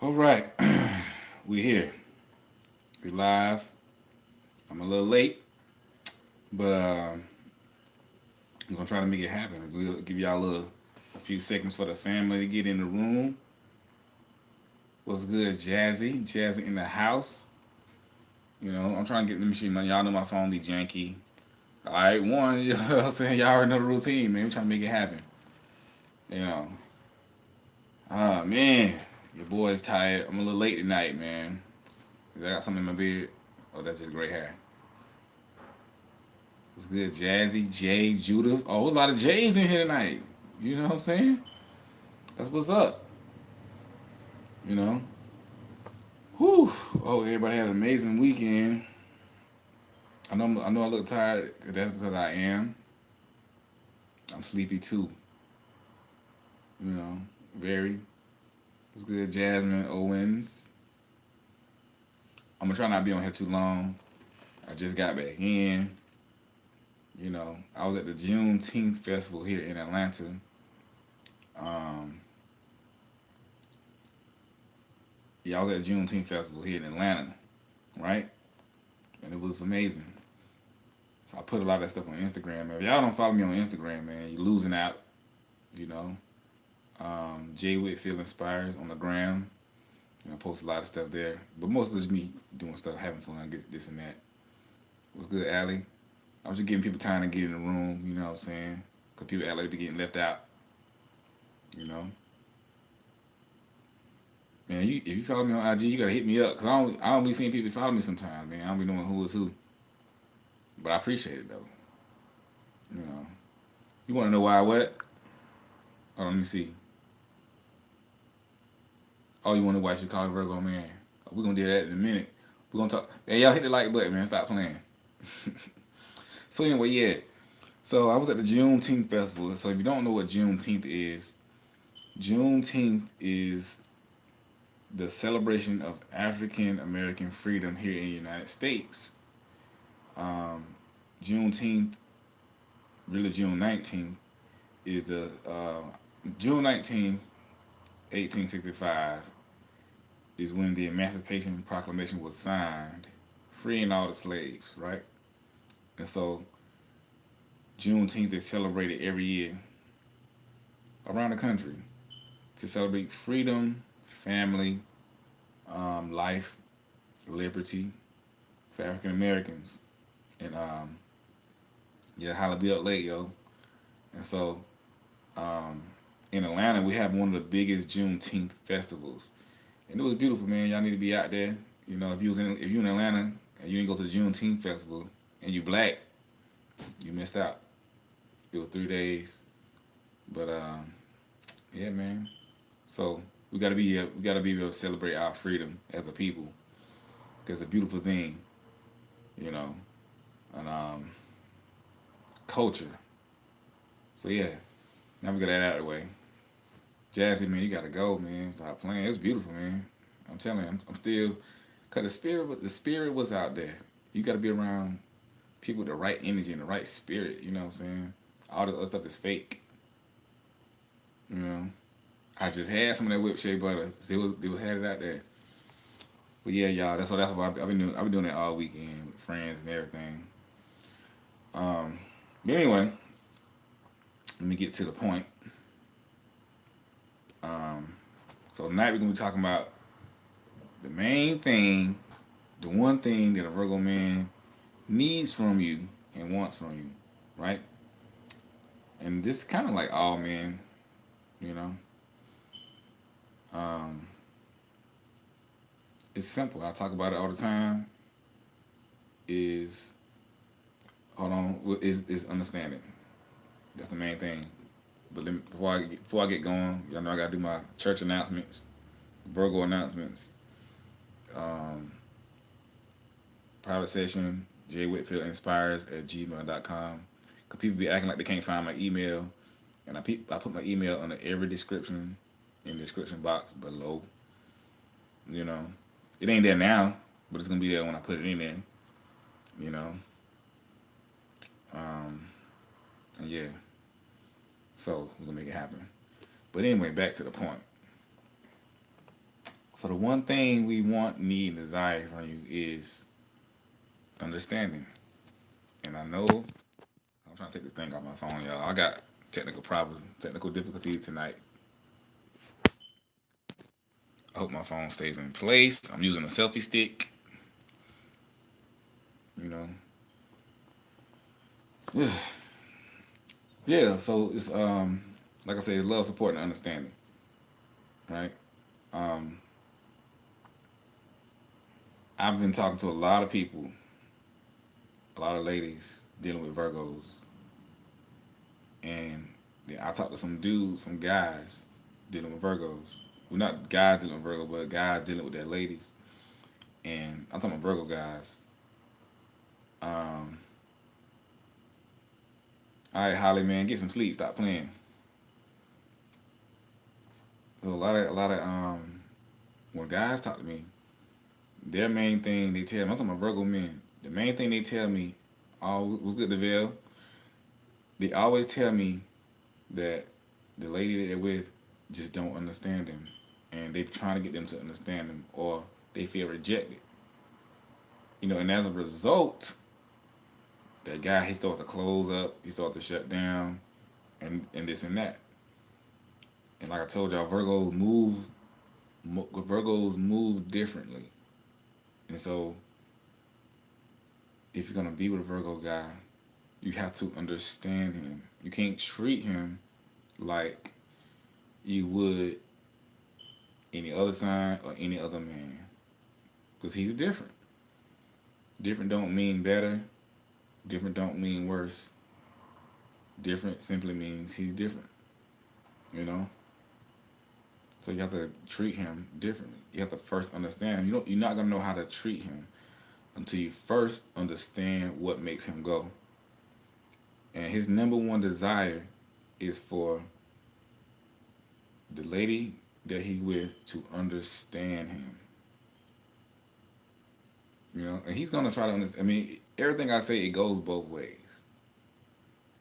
All right, we here. We live. I'm a little late, but I'm gonna try to make it happen. We'll give y'all a few seconds for the family to get in the room. What's good, Jazzy? Jazzy in the house. You know, I'm trying to get the machine. Man, y'all know my phone be janky. All right, one. You know what I'm saying? Y'all already know the routine, man. We trying to make it happen. You know. Ah man, your boy's tired. I'm a little late tonight, man. I got something in my beard. Oh, that's just gray hair. What's good, Jazzy, Jay, Judith? Oh, a lot of J's in here tonight. You know what I'm saying? That's what's up. You know? Whew. Oh, everybody had an amazing weekend. I know I look tired. That's because I am. I'm sleepy too. You know? Very. What's good, Jasmine Owens? I'm gonna try not to be on here too long. I just got back in. You know, I was at the Juneteenth festival here in Atlanta. Um, yeah, I was at the Juneteenth festival here in Atlanta, right? And it was amazing. So I put a lot of that stuff on Instagram. Man. If y'all don't follow me on Instagram, man, you're losing out. You know, Jay Whitfield Inspires on the gram. I post a lot of stuff there, but most of it's me doing stuff, having fun, get this and that. What's good, Allie? I was just giving people time to get in the room. You know what I'm saying? Cause people act like they be getting left out. You know, man. If you follow me on IG, you gotta hit me up. Cause I don't be seeing people follow me sometimes, man. I don't be knowing who is who. But I appreciate it though. You know, you want to know why what? Oh, let me see. Oh, you want to watch your call Virgo, man? We're gonna do that in a minute. We're gonna talk. Hey, y'all hit the like button, man. Stop playing. So anyway, yeah. So I was at the Juneteenth festival. So if you don't know what Juneteenth is the celebration of African American freedom here in the United States. Um, Juneteenth, really June 19th, is the June 19th, 1865, is when the Emancipation Proclamation was signed, freeing all the slaves, right? And so Juneteenth is celebrated every year around the country to celebrate freedom, family, life, liberty for African Americans. And yeah, holla be up late, yo. And so um, in Atlanta, we have one of the biggest Juneteenth festivals, and it was beautiful, man. Y'all need to be out there. You know, if you in Atlanta and you didn't go to the Juneteenth festival and you black, you missed out. It was 3 days, but yeah, man. So we gotta be able to celebrate our freedom as a people. Cause it's a beautiful thing, you know, and culture. So yeah, now we got that out of the way. Jazzy, man, you gotta go, man. Stop playing. It was beautiful, man. I'm telling you, I'm still, cause the spirit was out there. You gotta be around people with the right energy and the right spirit. You know what I'm saying? All the other stuff is fake. You know. I just had some of that whipped shea butter. It was had it out there. But yeah, y'all. That's what I've been doing it all weekend with friends and everything. Um, but anyway, let me get to the point. Um, so tonight we're gonna be talking about the main thing, the one thing that a Virgo man needs from you and wants from you, right? And this kind of like all men, you know. Um, it's simple. I talk about it all the time. Is hold on. Is understanding. That's the main thing. But before I get going, y'all know I gotta do my church announcements, Virgo announcements, um, private session, J Whitfield Inspires at gmail.com. Cause people be acting like they can't find my email, and I put my email under every description in the description box below. You know, it ain't there now, but it's gonna be there when I put it in there. You know, um, and yeah, so we're gonna make it happen. But anyway, back to the point. So the one thing we want, need, and desire from you is understanding. And I know I'm trying to take this thing off my phone, y'all. I got technical problems, technical difficulties tonight. I hope my phone stays in place. I'm using a selfie stick. You know. Yeah. So it's like I said, it's love, support, and understanding. Right. Um, I've been talking to a lot of people, a lot of ladies dealing with Virgos, and I talked to some dudes, some guys dealing with Virgos. Well, not guys dealing with Virgo, but guys dealing with their ladies. And I'm talking about Virgo guys. Um, all right, Holly, man, get some sleep. Stop playing. So when guys talk to me, their main thing they tell me, I'm talking about Virgo men. The main thing they tell me, all was good, Deville. They always tell me that the lady that they're with just don't understand them, and they trying to get them to understand them, or they feel rejected. And as a result, that guy he starts to close up, he starts to shut down, and this and that. And like I told y'all, Virgos move differently, and so if you're gonna be with a Virgo guy, you have to understand him. You can't treat him like you would any other sign or any other man, because he's different. Different don't mean better. Different don't mean worse. Different simply means he's different. You know. So you have to treat him differently. You have to first understand him. You're not gonna know how to treat him until you first understand what makes him go. And his number one desire is for the lady that he with to understand him. And he's gonna try to understand. I mean, everything I say it goes both ways.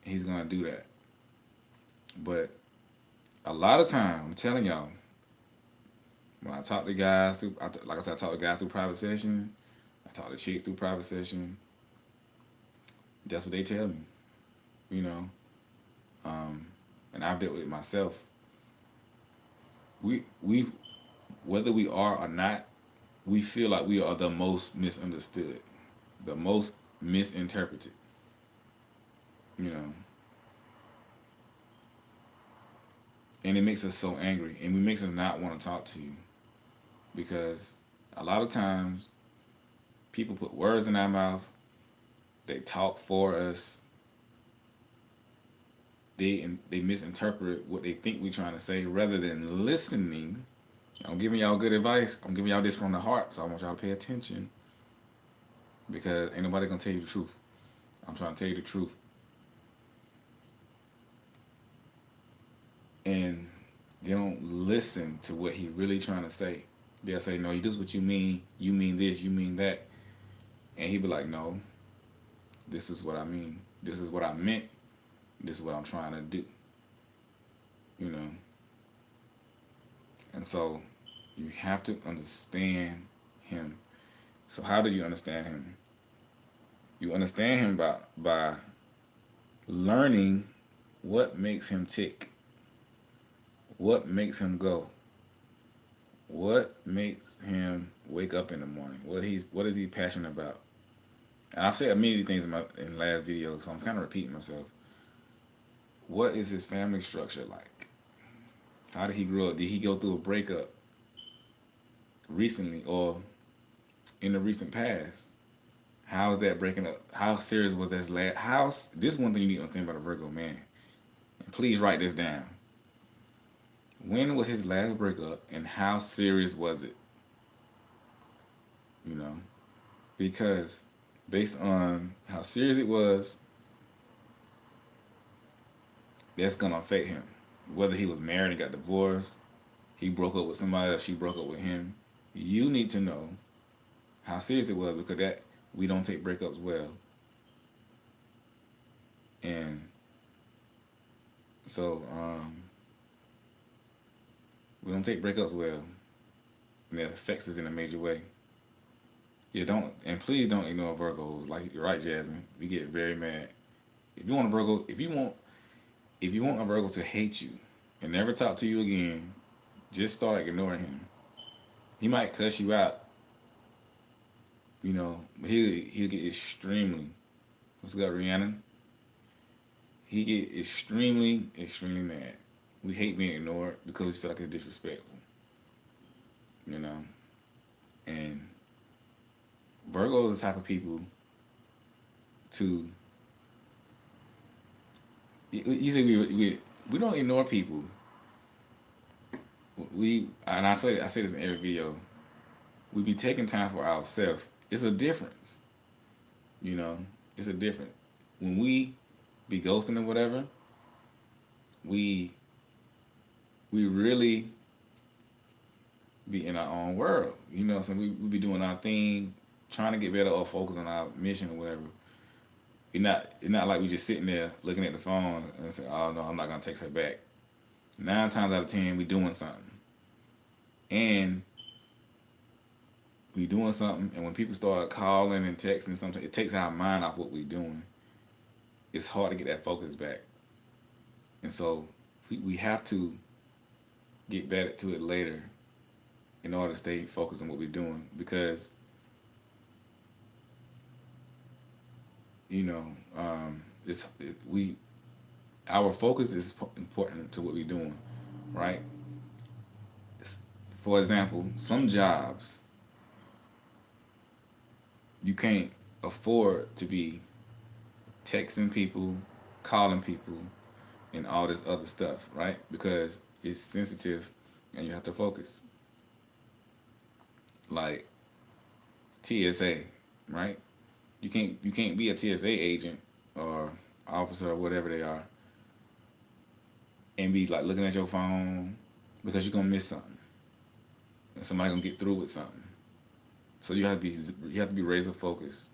He's gonna do that. But a lot of time, I'm telling y'all, when I talk to guys, like I said, I talk to guys through private session. I talk to chicks through private session. That's what they tell me. You know, and I've dealt with it myself. We whether we are or not, we feel like we are the most misunderstood, the most misinterpreted. You know, and it makes us so angry, and it makes us not want to talk to you, because a lot of times people put words in our mouth, they talk for us, they misinterpret what they think we're trying to say rather than listening. I'm giving y'all good advice. I'm giving y'all this from the heart, so I want y'all to pay attention, because ain't nobody gonna tell you the truth. I'm trying to tell you the truth. And they don't listen to what he really trying to say. They'll say, no, this is what you mean this, you mean that. And he be like, no, this is what I mean. This is what I meant. This is what I'm trying to do. You know. And so you have to understand him. So how do you understand him? You understand him by learning what makes him tick. What makes him go? What makes him wake up in the morning? What is he passionate about? And I've said many things in last video, so I'm kind of repeating myself. What is his family structure like? How did he grow up? Did he go through a breakup recently or in the recent past? How is that breaking up? How serious was this last? This one thing you need to understand about a Virgo man. And please write this down. When was his last breakup, and how serious was it? You know, because based on how serious it was, that's gonna affect him. Whether he was married and got divorced, he broke up with somebody, or she broke up with him. You need to know how serious it was, because that we don't take breakups well. And so we don't take breakups well. and it affects us in a major way. Yeah, don't and please don't ignore Virgos. Like you're right, Jasmine. We get very mad. If you want a Virgo, if you want a Virgo to hate you and never talk to you again, just start ignoring him. He might cuss you out, but he'll get extremely. What's up, Rihanna? He get extremely mad. We hate being ignored because we feel like it's disrespectful, you know. And Virgo is the type of people to you say we don't ignore people. I say this in every video. We be taking time for ourselves. It's a difference, you know. It's a difference when we be ghosting or whatever. We we really be in our own world, you know. So we be doing our thing, trying to get better or focus on our mission or whatever. It's not like we just sitting there looking at the phone and say, "Oh no, I'm not gonna text her back." 9 times out of 10, we doing something, and we doing something. And when people start calling and texting, sometimes it takes our mind off what we doing. It's hard to get that focus back, and so we have to get better to it later in order to stay focused on what we're doing because you know we our focus is important to what we're doing, right? For example, some jobs you can't afford to be texting people, calling people, and all this other stuff, right? Because it's sensitive and you have to focus. Like TSA, right? You can't be a TSA agent or officer or whatever they are and be like looking at your phone because you're gonna miss something and somebody gonna get through with something. So you have to be razor focused.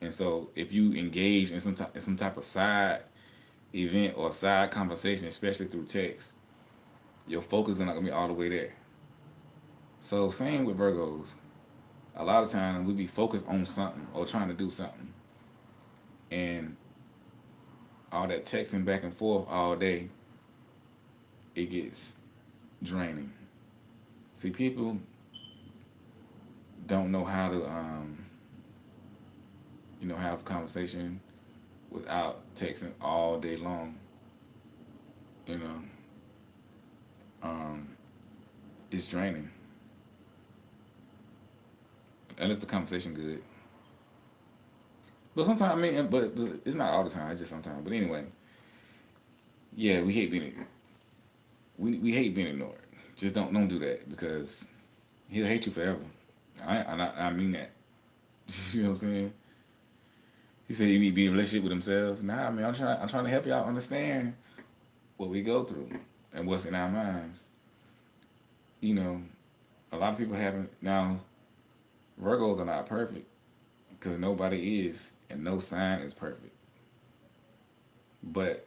And so if you engage in some type of side event or side conversation, especially through text, your focus is not gonna be all the way there. So same with Virgos. A lot of times we be focused on something or trying to do something, and all that texting back and forth all day, it gets draining. See, people don't know how to have a conversation without texting all day long. You know, um, it's draining unless the conversation good. But sometimes, I mean, but it's not all the time. It's just sometimes. But anyway, yeah, we hate being ignored. Just don't do that because he'll hate you forever. I mean that. You know what I'm saying? He said you need to be in a relationship with himself. Nah, I mean I'm trying to help y'all understand what we go through and what's in our minds. You know, a lot of people haven't now. Virgos are not perfect because nobody is, and no sign is perfect. But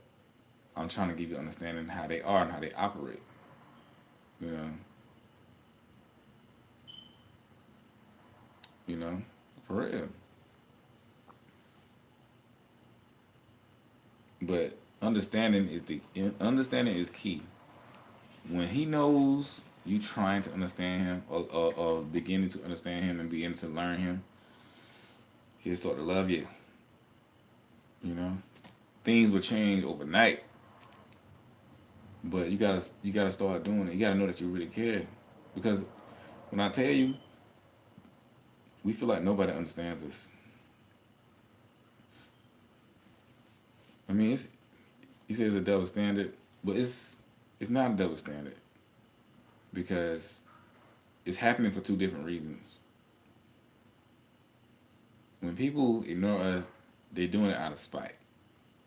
I'm trying to give you understanding how they are and how they operate. You know, for real. But understanding is key. When he knows you trying to understand him or beginning to understand him and beginning to learn him, he'll start to love you. You know, things will change overnight, but you gotta start doing it. You gotta know that you really care, because when I tell you, we feel like nobody understands us. I mean, you say it's a double standard, but it's not a double standard because it's happening for two different reasons. When people ignore us, they're doing it out of spite.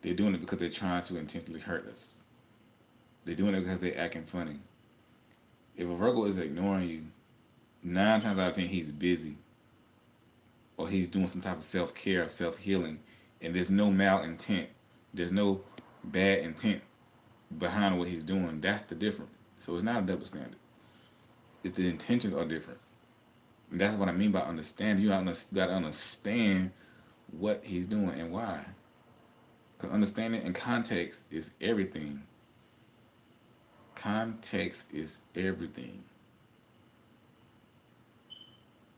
They're doing it because they're trying to intentionally hurt us. They're doing it because they're acting funny. If a Virgo is ignoring you, 9 times out of 10 he's busy or he's doing some type of self care, self healing, and there's no malintent. There's no bad intent behind what he's doing. That's the difference. So it's not a double standard. if the intentions are different. And that's what I mean by understand. Got to understand what he's doing and why. Because understanding and context is everything. Context is everything.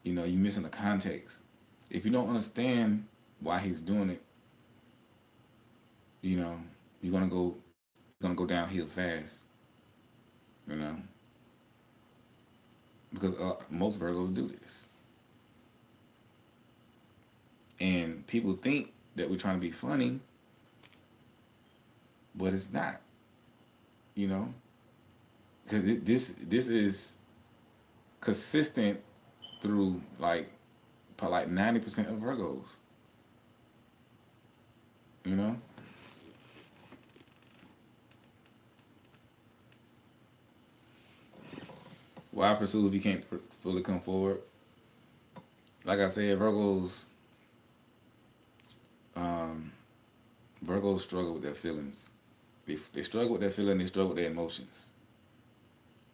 You're missing the context. If you don't understand why he's doing it, you know, you're gonna go. It's gonna go downhill fast. You know, because most Virgos do this, and people think that we're trying to be funny, but it's not. You know, because this is consistent through like 90% of Virgos. You know, why pursue if you can't fully come forward? Like I said, um, Virgos struggle with their feelings. They struggle with their feelings. They struggle with their emotions.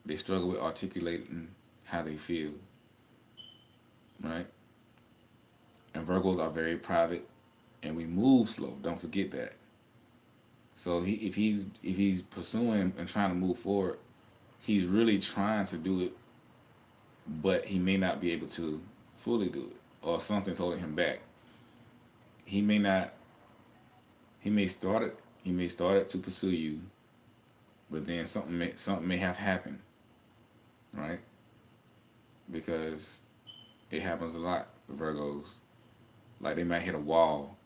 They struggle with articulating how they feel, right? And Virgos are very private, and we move slow. Don't forget that. So if he's pursuing and trying to move forward, he's really trying to do it, but he may not be able to fully do it, or something's holding him back. He may not. He may start it. He may start it to pursue you, but then something may have happened, right? Because it happens a lot with Virgos. Like they might hit a wall,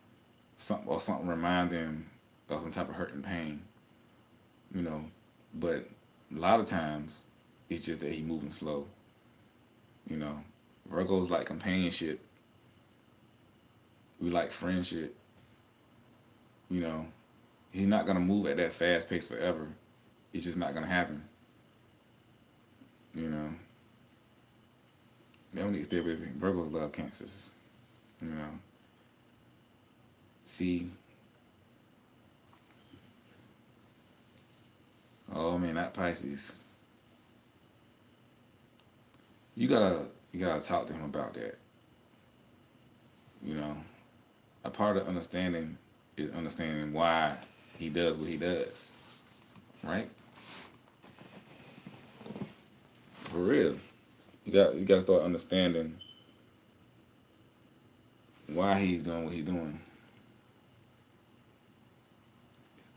something remind them of some type of hurt and pain, you know. But a lot of times, it's just that he moving slow, you know. Virgos like companionship. We like friendship, you know. He's not gonna move at that fast pace forever. It's just not gonna happen, you know. They don't need to stay with me. Virgos love cancers, you know. See, oh man, not Pisces. You gotta talk to him about that. You know, a part of understanding is understanding why he does what he does, right? For real, you got to start understanding why he's doing what he's doing.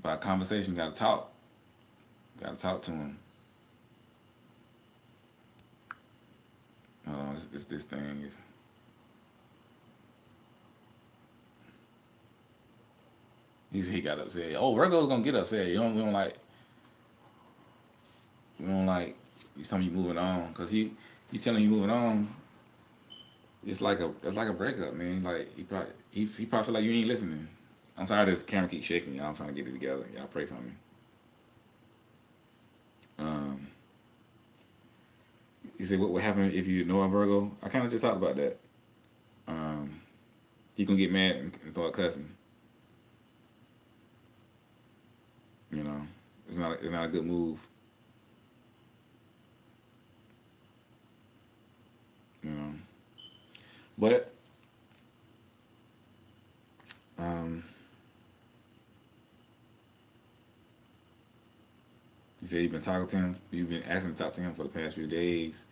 By conversation, got to talk. Got to talk to him. Hold on, this thing is. He got upset. Oh, Virgo's gonna get upset. We don't like you telling you moving on because he telling you moving on. It's like a breakup, man. Like he probably feel like you ain't listening. I'm sorry this camera keeps shaking, y'all. I'm trying to get it together. Y'all pray for me. Um, he said, what would happen if you ignore a Virgo? I kind of just talked about that. Um, he gonna get mad and start cussing. You know, it's not a good move. You know, but um, you said you've been talking to him. You've been asking to talk to him for the past few days,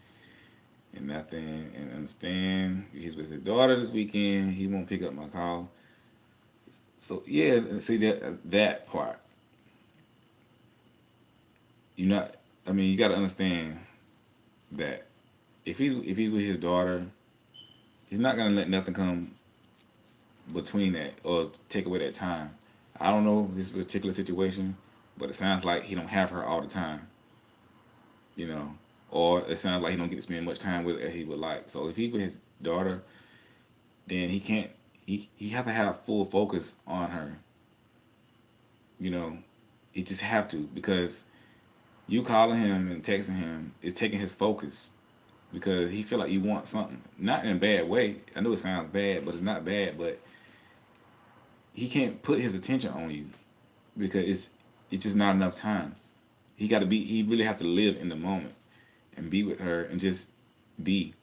and nothing. And understand he's with his daughter this weekend. He won't pick up my call. So yeah, see that part. You not. I mean, you got to understand that if he's with his daughter, he's not gonna let nothing come between that or take away that time. I don't know this particular situation, but it sounds like he don't have her all the time, you know, or it sounds like he don't get to spend much time with her as he would like. So if he with his daughter, then he can't. He have to have full focus on her. You know, he just have to because you calling him and texting him is taking his focus because he feel like you want something. Not in a bad way. I know it sounds bad, but it's not bad. But he can't put his attention on you because it's just not enough time. He really have to live in the moment. and be with her and just be,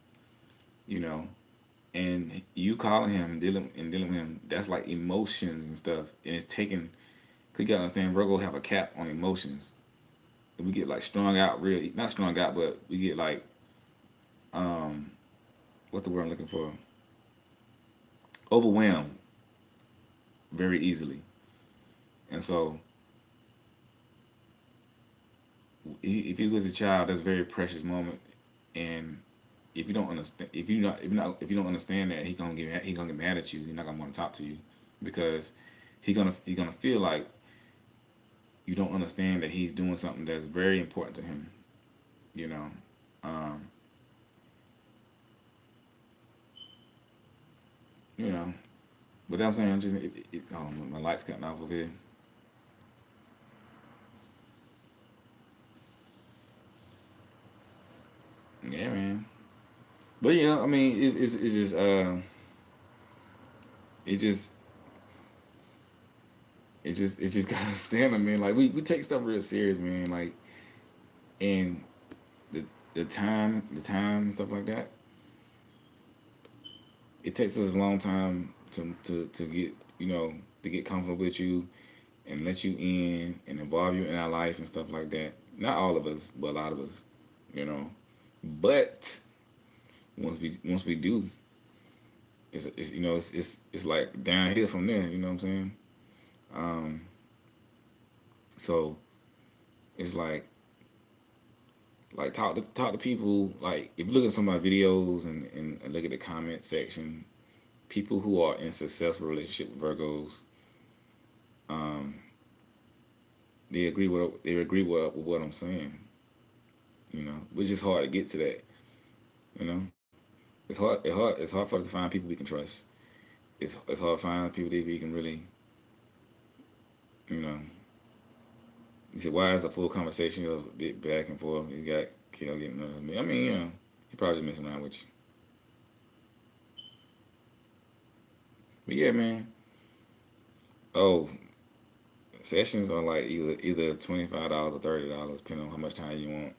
you know. And you calling him and dealing with him, that's like emotions and stuff. And it's taking, cause you gotta understand, Virgo have a cap on emotions. We get like strung out, real not strung out, but we get like um, what's the word I'm looking for? Overwhelmed very easily. And so, if you lose a child, that's a very precious moment. And if you don't understand, if you don't understand that, he gonna get mad at you. He's not gonna want to talk to you because he gonna feel like you don't understand that he's doing something that's very important to him. You know, um, you know. But I'm saying, I'm just my lights cutting off over here. Yeah, man. But yeah, I mean, it's just it just it just gotta stand, man. Like we take stuff real serious, man. Like and the the time and stuff like that. It takes us a long time to get to get comfortable with you and let you in and involve you in our life and stuff like that. Not all of us, but a lot of us, you know. But once we do, it's it's like downhill from there. You know what I'm saying? Um, so it's like talk to people. Like if you look at some of my videos and look at the comment section, people who are in successful relationship with Virgos, um, they agree with what I'm saying. Which is hard to get to that. You know, it's hard for us to find people we can trust. It's hard to find people that we can really, you know. You said, why is a full conversation of a bit back and forth? He's got killed getting me. I mean, he probably just messing around with you. But yeah, man. Oh, sessions are like either $25 or $30, depending on how much time you want.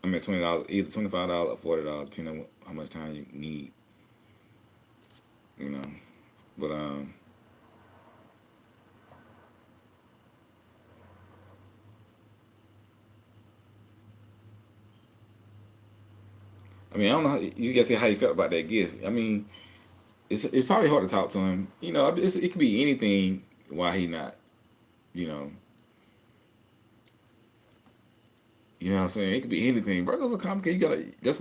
I mean, $20, either $25 or $40, depending on how much time you need. You know, but I mean, I don't know. You guys see how you felt about that gift. I mean, it's probably hard to talk to him. It could be anything. Why he not? You know, you know what I'm saying. It could be anything. Virgos are complicated. You gotta. That's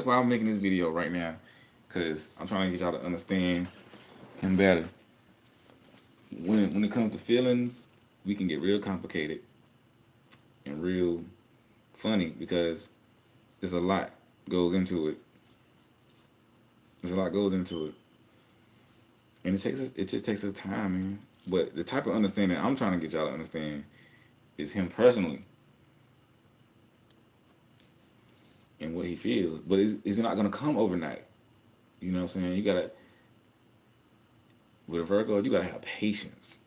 why I'm making this video right now, cause I'm trying to get y'all to understand him better. When it comes to feelings, we can get real complicated and real funny because there's a lot goes into it. There's a lot goes into it, and it just takes us time, man. But the type of understanding I'm trying to get y'all to understand is him personally and what he feels. But it's not gonna come overnight. You know what I'm saying? You gotta with a Virgo, you gotta have patience,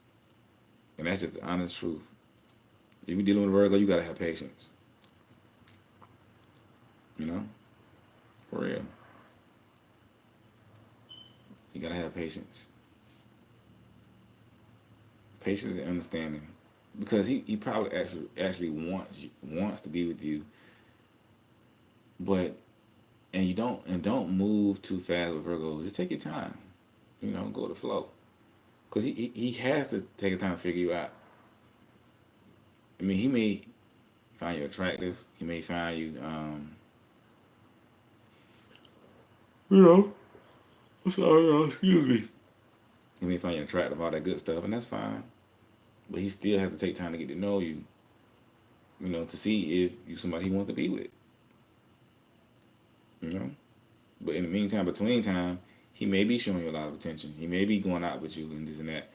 and that's just the honest truth. If you're dealing with a Virgo, you gotta have patience. You know, for real. You gotta have patience, patience and understanding, because he probably actually wants to be with you, but and don't move too fast with Virgo. Just take your time. Go with the flow, because he has to take his time to figure you out. I mean, he may find you attractive. He may find you you know, sorry, excuse me. He may find you attractive, all that good stuff, and that's fine. But he still has to take time to get to know you, to see if you somebody he wants to be with, you know. But in the meantime, between time, he may be showing you a lot of attention. He may be going out with you and this and that,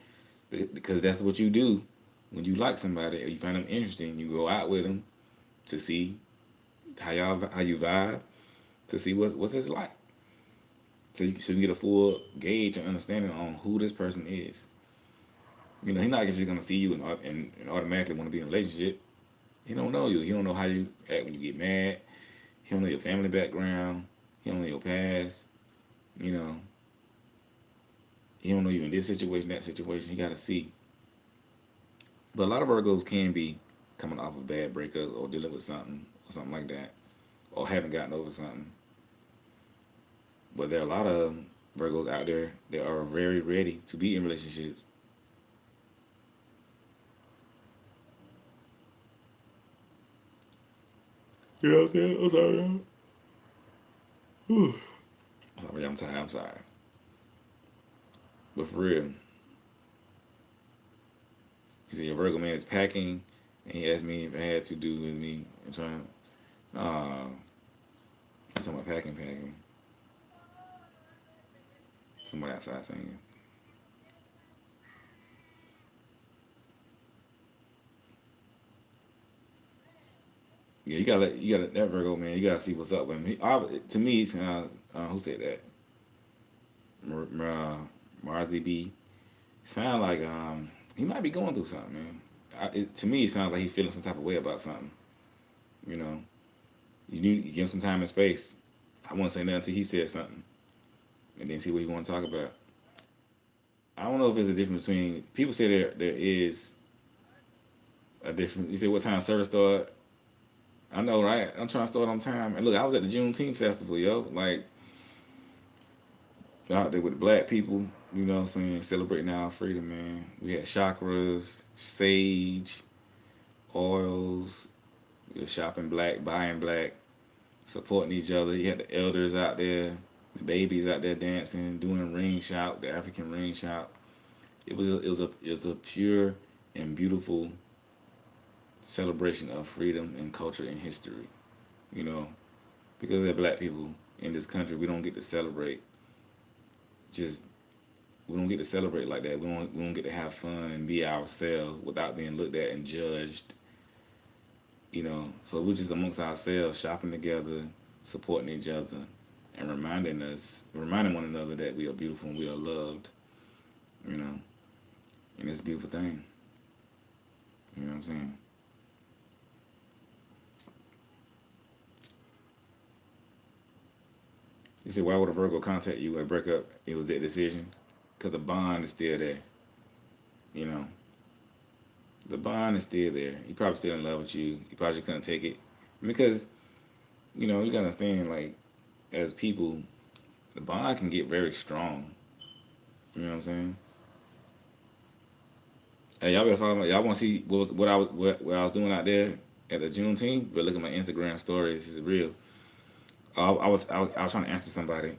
because that's what you do when you like somebody or you find them interesting. You go out with them to see how you vibe, to see what's it's like, so you get a full gauge and understanding on who this person is. He's not just gonna see you and automatically want to be in a relationship. He don't know you. He don't know how you act when you get mad. He don't know your family background. He don't know your past. You know, he don't know you in this situation, that situation. You got to see. But a lot of Virgos can be coming off a bad breakup or dealing with something or something like that, or haven't gotten over something. But there are a lot of Virgos out there that are very ready to be in relationships. You know what I'm saying? I'm sorry, y'all. Sorry, I'm tired. I'm sorry. But for real, he said, your Virgo man is packing, and he asked me if it had to do with me and trying to. He's talking about packing. Somebody outside singing. Yeah, you gotta that Virgo man. You gotta see what's up with him. To me, who said that? Marzi B. Sound like he might be going through something, man. To me, it sounds like he's feeling some type of way about something. You know, you need to give him some time and space. I won't say nothing until he said something, and then see what he want to talk about. I don't know if there's a difference between people say there is a difference. You say what time service start? I know, right? I'm trying to start on time. And look, I was at the Juneteenth festival, yo. Like out there with the black people, you know what I'm saying, celebrating our freedom, man. We had chakras, sage, oils, we were shopping black, buying black, supporting each other. You had the elders out there, the babies out there dancing, doing ring shout, the African ring shout. It was a pure and beautiful celebration of freedom and culture and history. You know, because they're black people in this country, we don't get to celebrate just we don't get to celebrate like that. We don't get to have fun and be ourselves without being looked at and judged. You know, so we're just amongst ourselves, shopping together, supporting each other, and reminding one another that we are beautiful and we are loved. You know, and it's a beautiful thing. You know what I'm saying? You said, why would a Virgo contact you and break up? It was their decision, because the bond is still there. You know, the bond is still there. He probably still in love with you. He probably couldn't take it because you gotta understand, like, as people, the bond can get very strong. You know what I'm saying? Hey, y'all better follow me. Y'all want to see what I was doing out there at the Juneteenth? But look at my Instagram stories. It's real. I was trying to answer somebody.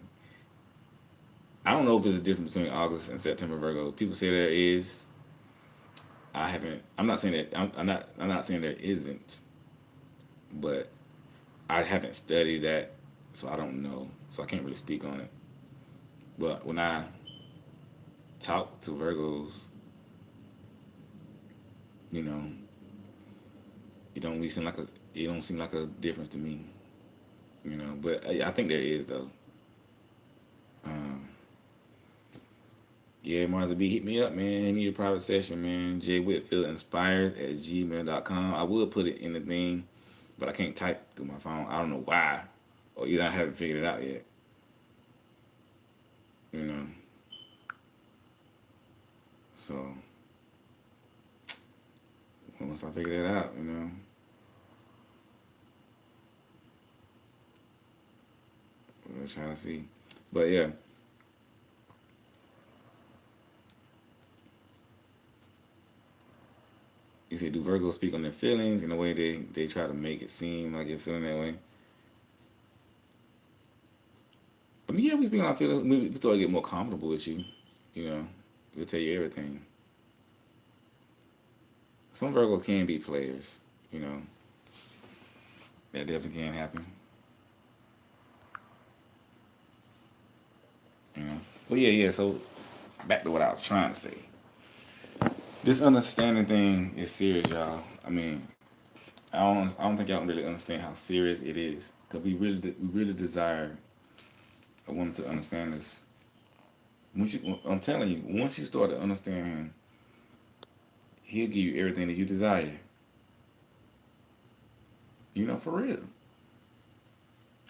I don't know if there's a difference between August and September Virgo. People say there is. I haven't. I'm not saying that. I'm not. I'm not saying there isn't. But I haven't studied that, so I don't know. So I can't really speak on it. But when I talk to Virgos, you know, it don't really seem like a. It don't seem like a difference to me. You know, but I think there is though. Um, Yeah, Marza B, hit me up, man. I need a private session, man. J Whitfield Inspires at gmail.com. I will put it in the thing, but I can't type through my phone. I don't know why. Or either I haven't figured it out yet. You know. So once I figure that out, we'll try to see. But yeah, you say, do Virgos speak on their feelings in a way they try to make it seem like you're feeling that way? I mean, yeah, we speak on our feelings. We start to get more comfortable with you. You know, we'll tell you everything. Some Virgos can be players. You know, that definitely can happen. You know. Well, yeah. So back to what I was trying to say. This understanding thing is serious, y'all. I mean, I don't think y'all really understand how serious it is. Cause we really desire a woman to understand this. I'm telling you, once you start to understand him, he'll give you everything that you desire. You know, for real.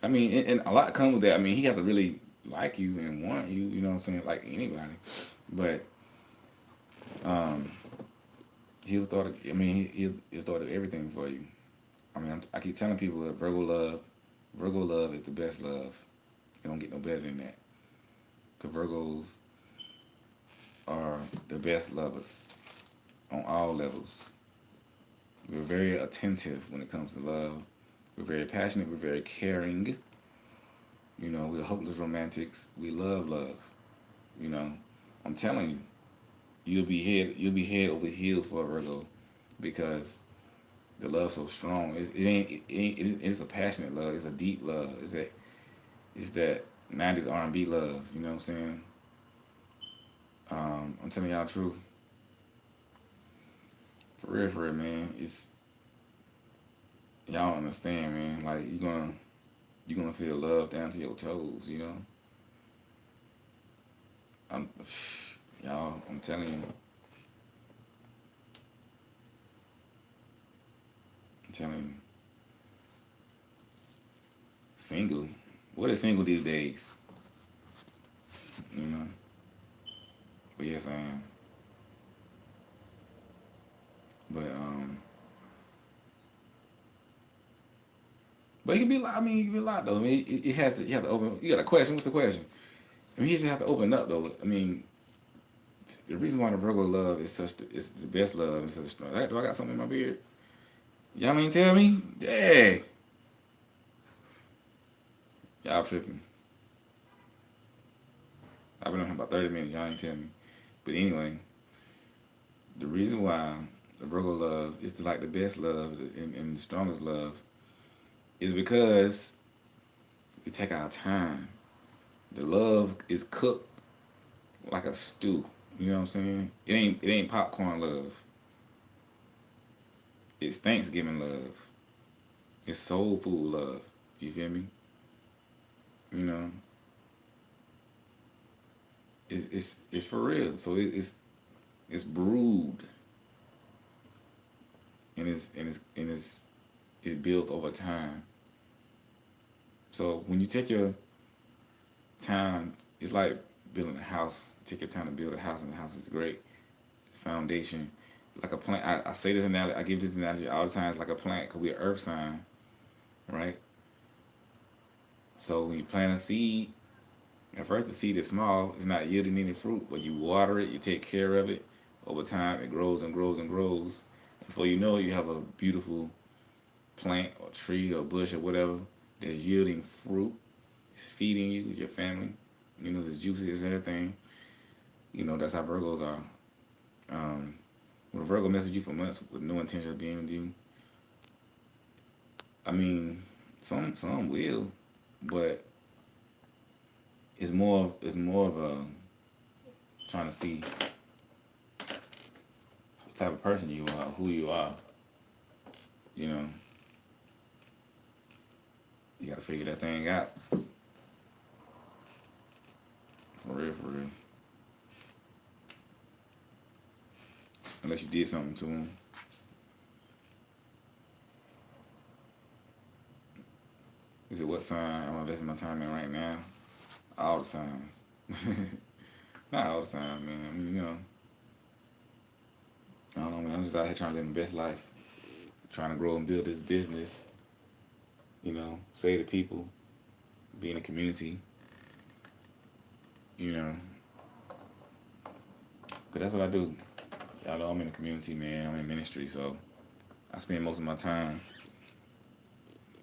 I mean, and a lot comes with that. I mean, he have to really like you and want you. You know what I'm saying? Like anybody, but um, he'll thought. I mean, he's thought of everything for you. I mean, I keep telling people that Virgo love is the best love. You don't get no better than that. Cause Virgos are the best lovers on all levels. We're very attentive when it comes to love. We're very passionate. We're very caring. You know, we're hopeless romantics. We love love. You know, I'm telling you, you'll be head over heels for a Virgo, because the love's so strong. It's a passionate love. It's a deep love. It's that 90s R&B love. You know what I'm saying? I'm telling y'all the truth. For real, man. It's y'all don't understand, man. Like you're gonna feel love down to your toes. You know, I'm y'all. I'm telling you. I'm telling you. Single. What is single these days? You know. But yes, I am. But it can be a lot. I mean, it can be a lot though. I mean, it has to. You have to open. You got a question. What's the question? I mean, you just have to open up though. I mean, the reason why the Virgo love is it's the best love is such strong. Do I got something in my beard? Y'all ain't tell me? Yeah. Y'all tripping. I've been on here about 30 minutes. Y'all ain't tell me. But anyway, the reason why the Virgo love is like the best love and the strongest love is because we take our time. The love is cooked like a stew. You know what I'm saying? It ain't popcorn love. It's Thanksgiving love. It's soul food love. You feel me? You know, it's for real. So it's brewed, and it builds over time. So when you take your time, it's like building a house. Take your time to build a house, and the house is great. Foundation, like a plant. I say this analogy. I give this analogy all the time. It's like a plant, because we're earth sign, right? So when you plant a seed, at first the seed is small. It's not yielding any fruit, but you water it. You take care of it. Over time, it grows and grows and grows. And before you know it, you have a beautiful plant or tree or bush or whatever that's yielding fruit. It's feeding you, your family. You know, it's juicy, it's everything. You know, that's how Virgos are. Um, when a Virgo mess with you for months with no intention of being with you, I mean, some will, but it's more of a trying to see what type of person you are, who you are. You know, you got to figure that thing out. For real, for real. Unless you did something to them. Is it what sign I'm investing my time in right now? All the signs. Not all the signs, man. I mean, I don't know, man. I'm just out here trying to live the best life. Trying to grow and build this business. Save the people, be in a community, you know. But that's what I do. Y'all know I'm in the community, man. I'm in ministry, so I spend most of my time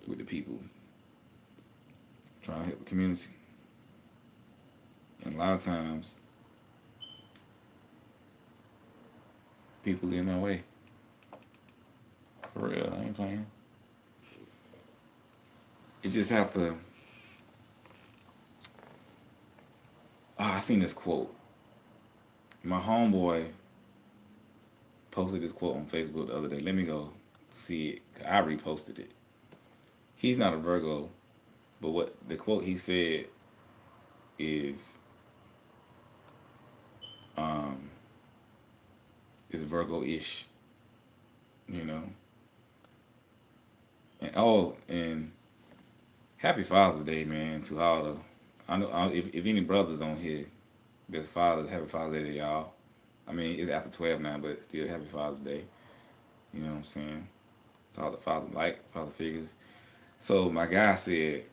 with the people, trying to help the community. And a lot of times, people get in my way. For real, I ain't playing. You just have to. I seen this quote. My homeboy posted this quote on Facebook the other day. Let me go see it. I reposted it. He's not a Virgo, but what the quote he said is um is Virgo-ish, you know. And Happy Father's Day, man, to all the. If any brothers on here, there's fathers. Happy Father's Day to y'all. I mean, it's after 12 now, but still Happy Father's Day. You know what I'm saying? To all the father figures. So my guy said,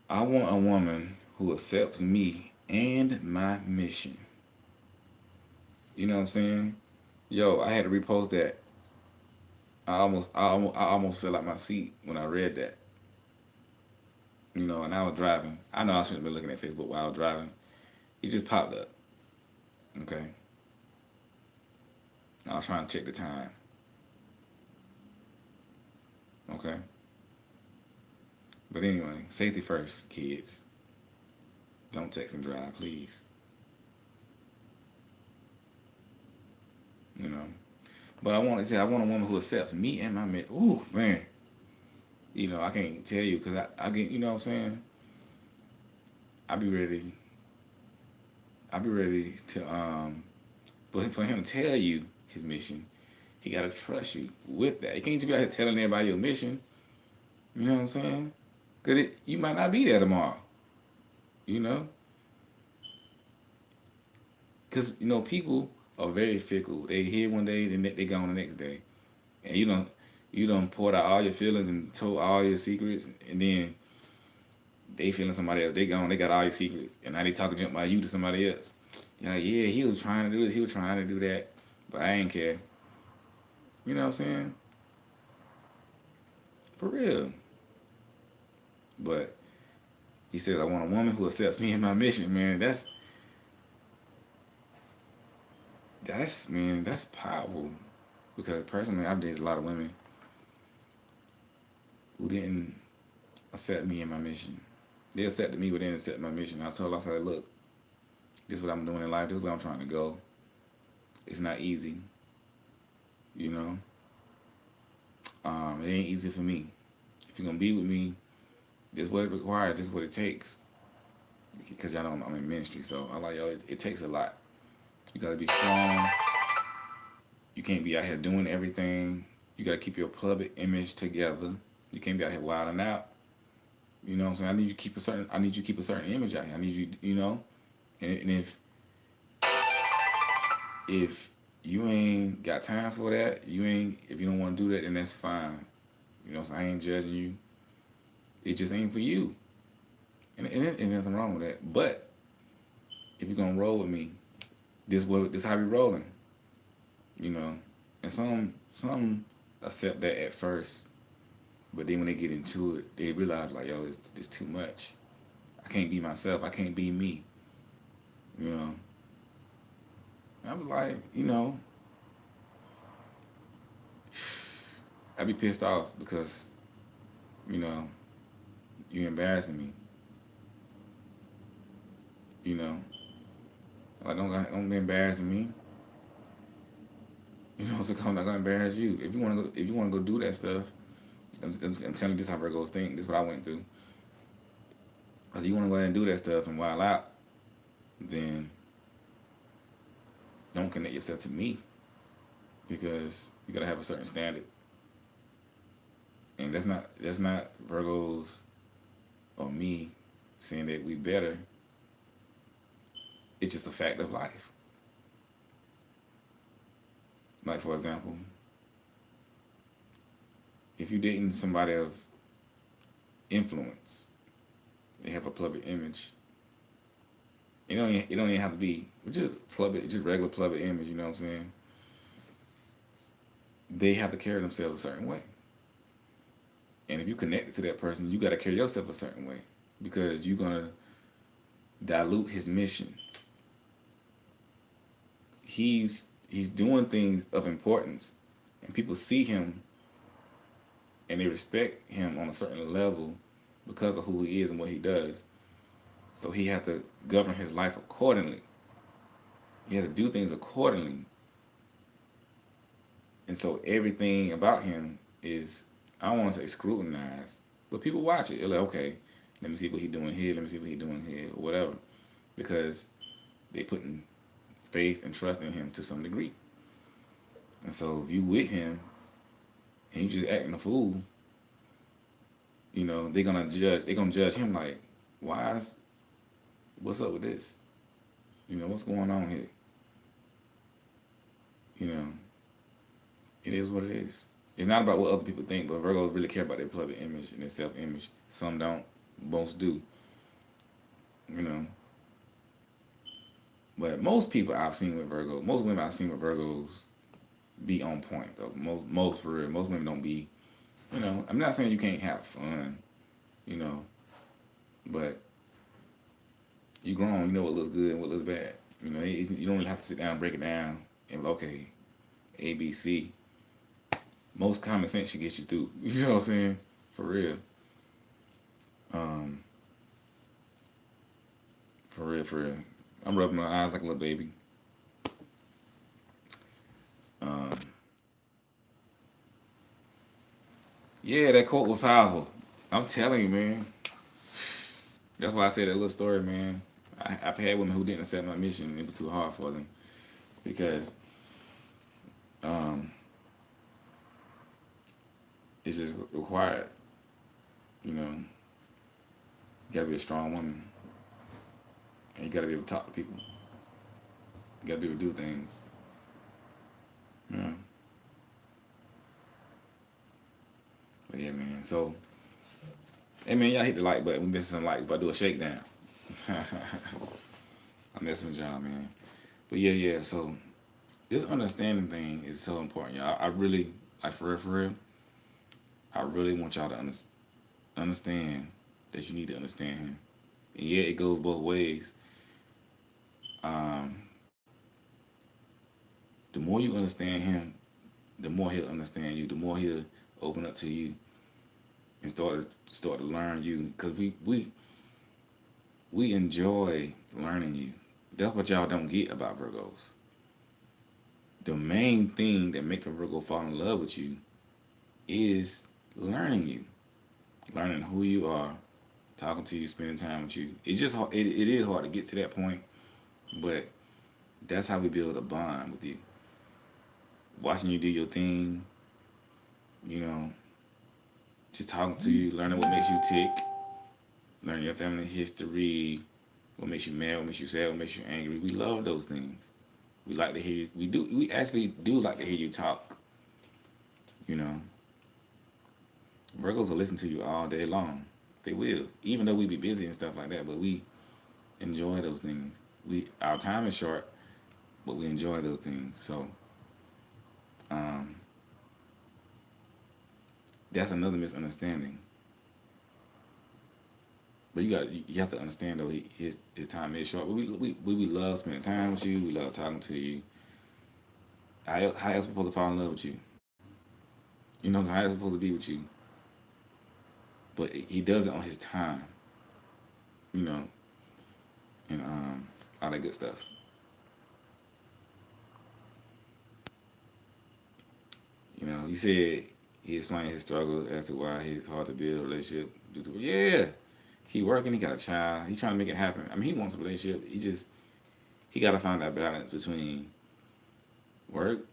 I want a woman who accepts me and my mission. You know what I'm saying? Yo, I had to repost that. I almost fell out my seat when I read that. You know, and I was driving. I know I shouldn't have been looking at Facebook while I was driving. It just popped up. Okay. I was trying to check the time. Okay. But anyway, safety first, kids. Don't text and drive, please. You know. But I want to say I want a woman who accepts me and my man. Ooh, man. You know, I can't tell you because I get, you know what I'm saying? I be ready. I be ready to but for him to tell you his mission, he gotta trust you with that. You can't just be out here telling everybody your mission. You know what I'm saying? Cause you might not be there tomorrow. You know, cause you know people are very fickle. They here one day, then they gone the next day, and you don't poured out all your feelings and told all your secrets, and then they feeling somebody else. They gone. They got all your secrets, and now they talking junk about you to somebody else. You're like, yeah, he was trying to do this. He was trying to do that, but I ain't care. You know what I'm saying? For real. But he says, I want a woman who accepts me and my mission, man. That's powerful. Because personally, I've dated a lot of women who didn't accept me and my mission. They accepted me, but they didn't accept my mission. I told her, I said, look, this is what I'm doing in life. This is where I'm trying to go. It's not easy, you know. It ain't easy for me. If you're gonna be with me, this is what it requires. This is what it takes. Because y'all know I'm in ministry, so I like yo. It takes a lot. You gotta be strong. You can't be out here doing everything. You gotta keep your public image together. You can't be out here wilding out. You know what I'm saying? I need you to keep a certain image out here. I need you, you know. And if you ain't got time for that, if you don't want to do that, then that's fine. You know, so I ain't judging you. It just ain't for you. And there's nothing wrong with that. But if you're gonna roll with me, this how we rolling. You know. And some accept that at first, but then when they get into it, they realize like, yo, it's too much. I can't be myself. I can't be me. You know. And I was like, you know, I'd be pissed off because, you know, you embarrassing me. You know, like don't be embarrassing me. You know, so I'm not gonna embarrass you. If you wanna go do that stuff, I'm telling you this how Virgos think. This is what I went through. Cause you wanna go ahead and do that stuff and wild out, then don't connect yourself to me because you gotta have a certain standard, and that's not Virgos or me saying that we better. It's just a fact of life. Like for example, if you're dating somebody of influence, they have a public image. It don't even have to be just regular public image. You know what I'm saying? They have to carry themselves a certain way, and if you connect to that person, you got to carry yourself a certain way because you're gonna dilute his mission. He's doing things of importance, and people see him and they respect him on a certain level because of who he is and what he does. So he had to govern his life accordingly. He had to do things accordingly. And so everything about him is, I don't want to say scrutinized, but people watch it. They're like, okay, let me see what he's doing here. Let me see what he's doing here, or whatever, because they putting faith and trust in him to some degree. And so if you with him and you just acting a fool, they're gonna judge. They're gonna judge him like, why is what's up with this? What's going on here? You know, it is what it is. It's not about what other people think, but Virgos really care about their public image and their self image. Some don't, most do. You know, but most people I've seen with Virgos, most women I've seen with Virgos be on point though. Most for real. Most women don't be. I'm not saying you can't have fun. You know, but you grown. You know what looks good and what looks bad. You don't really have to sit down and break it down and okay, A, B, C. Most common sense should get you through. You know what I'm saying? For real. Um, for real, for real. I'm rubbing my eyes like a little baby. Um, yeah, that quote was powerful. I'm telling you, man. That's why I said that little story, man. I've had women who didn't accept my mission, and it was too hard for them because um, it's just required. You gotta be a strong woman, and you gotta be able to talk to people. You gotta be able to do things. Yeah. But yeah, man. So, hey, man, y'all hit the like button. We missing some likes, but I do a shakedown. I'm messing with y'all, man. But yeah, yeah. So this understanding thing is so important, y'all. I really, like, for real, I really want y'all to understand that you need to understand him. And yeah, it goes both ways. Um, the more you understand him, the more he'll understand you. The more he'll open up to you and start to learn you. Cause we enjoy learning you. That's what y'all don't get about Virgos. The main thing that makes a Virgo fall in love with you is learning you, learning who you are, talking to you, spending time with you. It's just it is hard to get to that point, but that's how we build a bond with you. Watching you do your thing, you know, just talking to you, learning what makes you tick, learning your family history, what makes you mad, what makes you sad, what makes you angry. We love those things. We like to hear you. We actually do like to hear you talk. You know, Virgos will listen to you all day long. They will, even though we be busy and stuff like that. But we enjoy those things. Our time is short, but we enjoy those things. So, um, that's another misunderstanding. But you have to understand though his time is short. But we love spending time with you. We love talking to you. How else supposed to fall in love with you? How else supposed to be with you? But he does it on his time. You know, and all that good stuff. You said he explained his struggle as to why it's hard to build a relationship. Yeah, he working. He got a child. He trying to make it happen. I mean, he wants a relationship. He got to find that balance between work,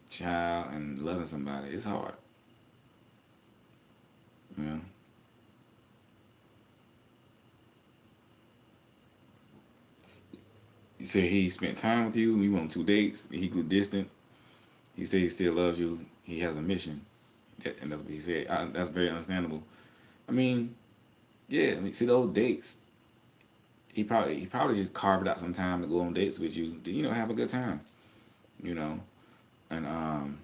child, and loving somebody. It's hard. You know. You said he spent time with you. You went on 2 dates. He grew distant. He said he still loves you. He has a mission, and that's what he said. That's very understandable. I mean, yeah. I mean, see those dates. He probably just carved out some time to go on dates with you. To, have a good time. You know, and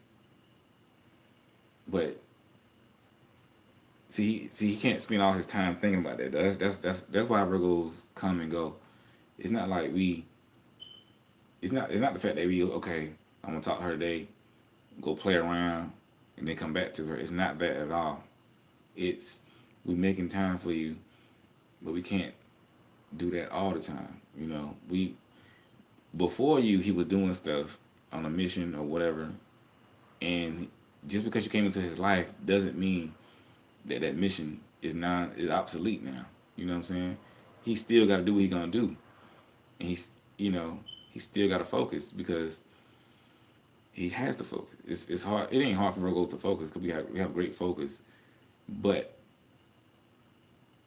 but see, he can't spend all his time thinking about that. That's why Virgos come and go. It's not like we. It's not the fact that we okay. I'm gonna talk to her today, go play around, and then come back to her. It's not that at all. It's we making time for you, but we can't do that all the time. We before you he was doing stuff on a mission or whatever, and just because you came into his life doesn't mean that mission is obsolete now. You know what I'm saying? He still got to do what he gonna do, and he still got to focus because he has to focus. It's hard. It ain't hard for Virgos to focus because we have great focus, but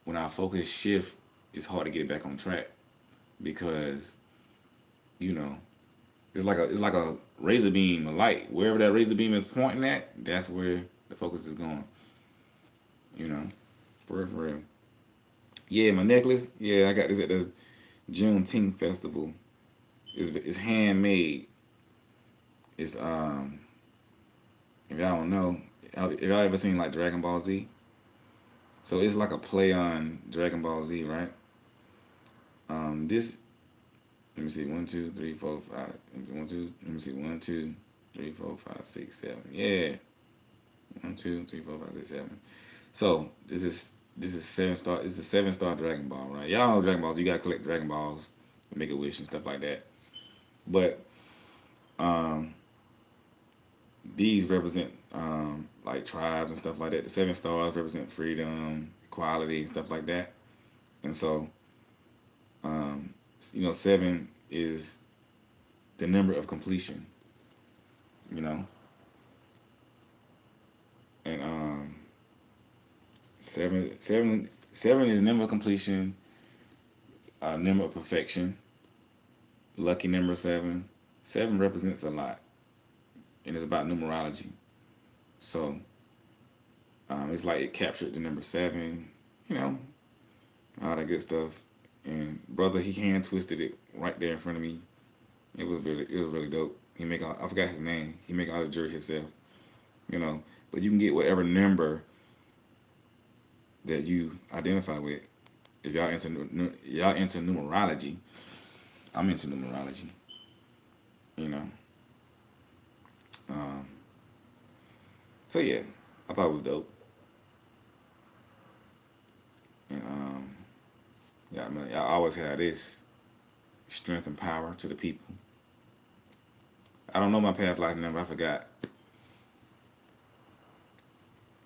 when our focus shift, it's hard to get back on track because you know it's like a razor beam, a light. Wherever that razor beam is pointing at, that's where the focus is going. You know, for real, for real. Yeah, my necklace. Yeah, I got this at the Juneteenth festival. It's handmade. It's if y'all don't know, if y'all ever seen like Dragon Ball Z, so it's like a play on Dragon Ball Z, right? This let me see, one, two, three, four, five. One, two. Let me see, one, two, three, four, five, six, seven. Yeah, one, two, three, four, five, six, seven. So this is 7 star. It's a 7 star Dragon Ball, right? Y'all know Dragon Balls. You gotta collect Dragon Balls, make a wish and stuff like that. But um, these represent like tribes and stuff like that. The 7 stars represent freedom, equality, and stuff like that. And so um, 7 is the number of completion. You know, and seven is number of completion, number of perfection. Lucky number 7. 7 represents a lot, and it's about numerology. So it's like it captured the number 7. You know, all that good stuff. And brother, he hand twisted it right there in front of me. It was really dope. I forgot his name. He make all the jewelry himself. You know, but you can get whatever number that you identify with. If y'all into numerology, I'm into numerology. You know, um, so yeah, I thought it was dope. And yeah, I mean, I always have this strength and power to the people. I don't know my past life number. I forgot.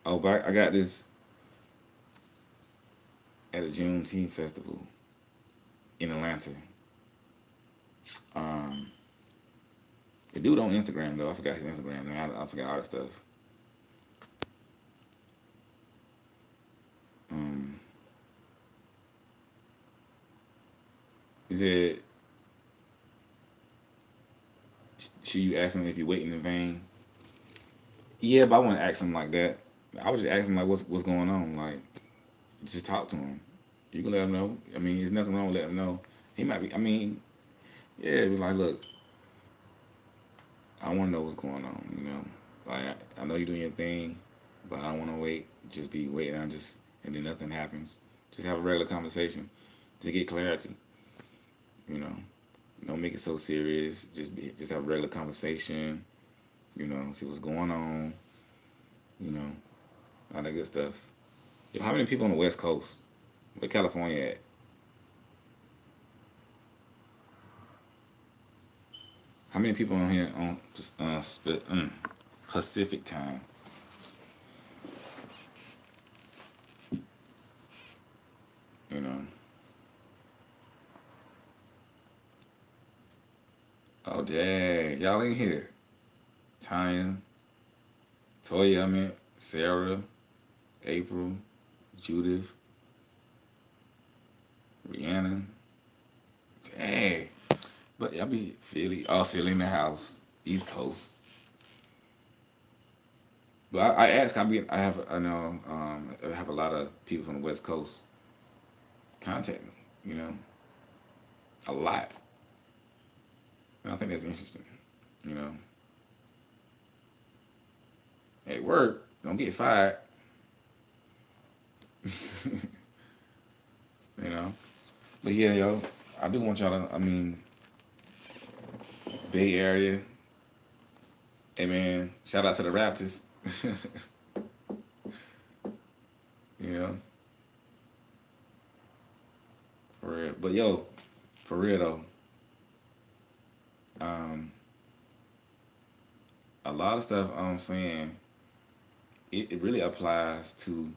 Oh, but I got this at a Juneteenth festival in Atlanta. Um, the dude on Instagram though, I forgot his Instagram name. I forgot all that stuff. Um, he said, "Should you ask him if you're waiting in vain?" Yeah, but I wouldn't ask him like that. I was just asking him like, what's going on? Like, just talk to him. You can let him know. I mean, there's nothing wrong with letting him know. He might be. I mean, yeah, be like, look, I want to know what's going on. Like I know you're doing your thing, but I don't want to wait. Just be waiting on and then nothing happens. Just have a regular conversation to get clarity. You know, don't make it so serious. Just have a regular conversation. See what's going on. You know, all that good stuff. Yo, how many people on the West Coast? Where California at? How many people on here on Pacific time? You know. Oh dang, y'all ain't here. Tanya, Toya, I mean Sarah, April, Judith, Rihanna. Dang. But y'all be feeling the house, East Coast. But I ask, I know, I have a lot of people from the West Coast contact me, a lot. And I think that's interesting, you know. At work, don't get fired, you know. But yeah, yo, I do want y'all to, Bay Area, hey man, shout out to the Raptors, you know, for real. But yo, for real though, um, a lot of stuff I'm saying, it really applies to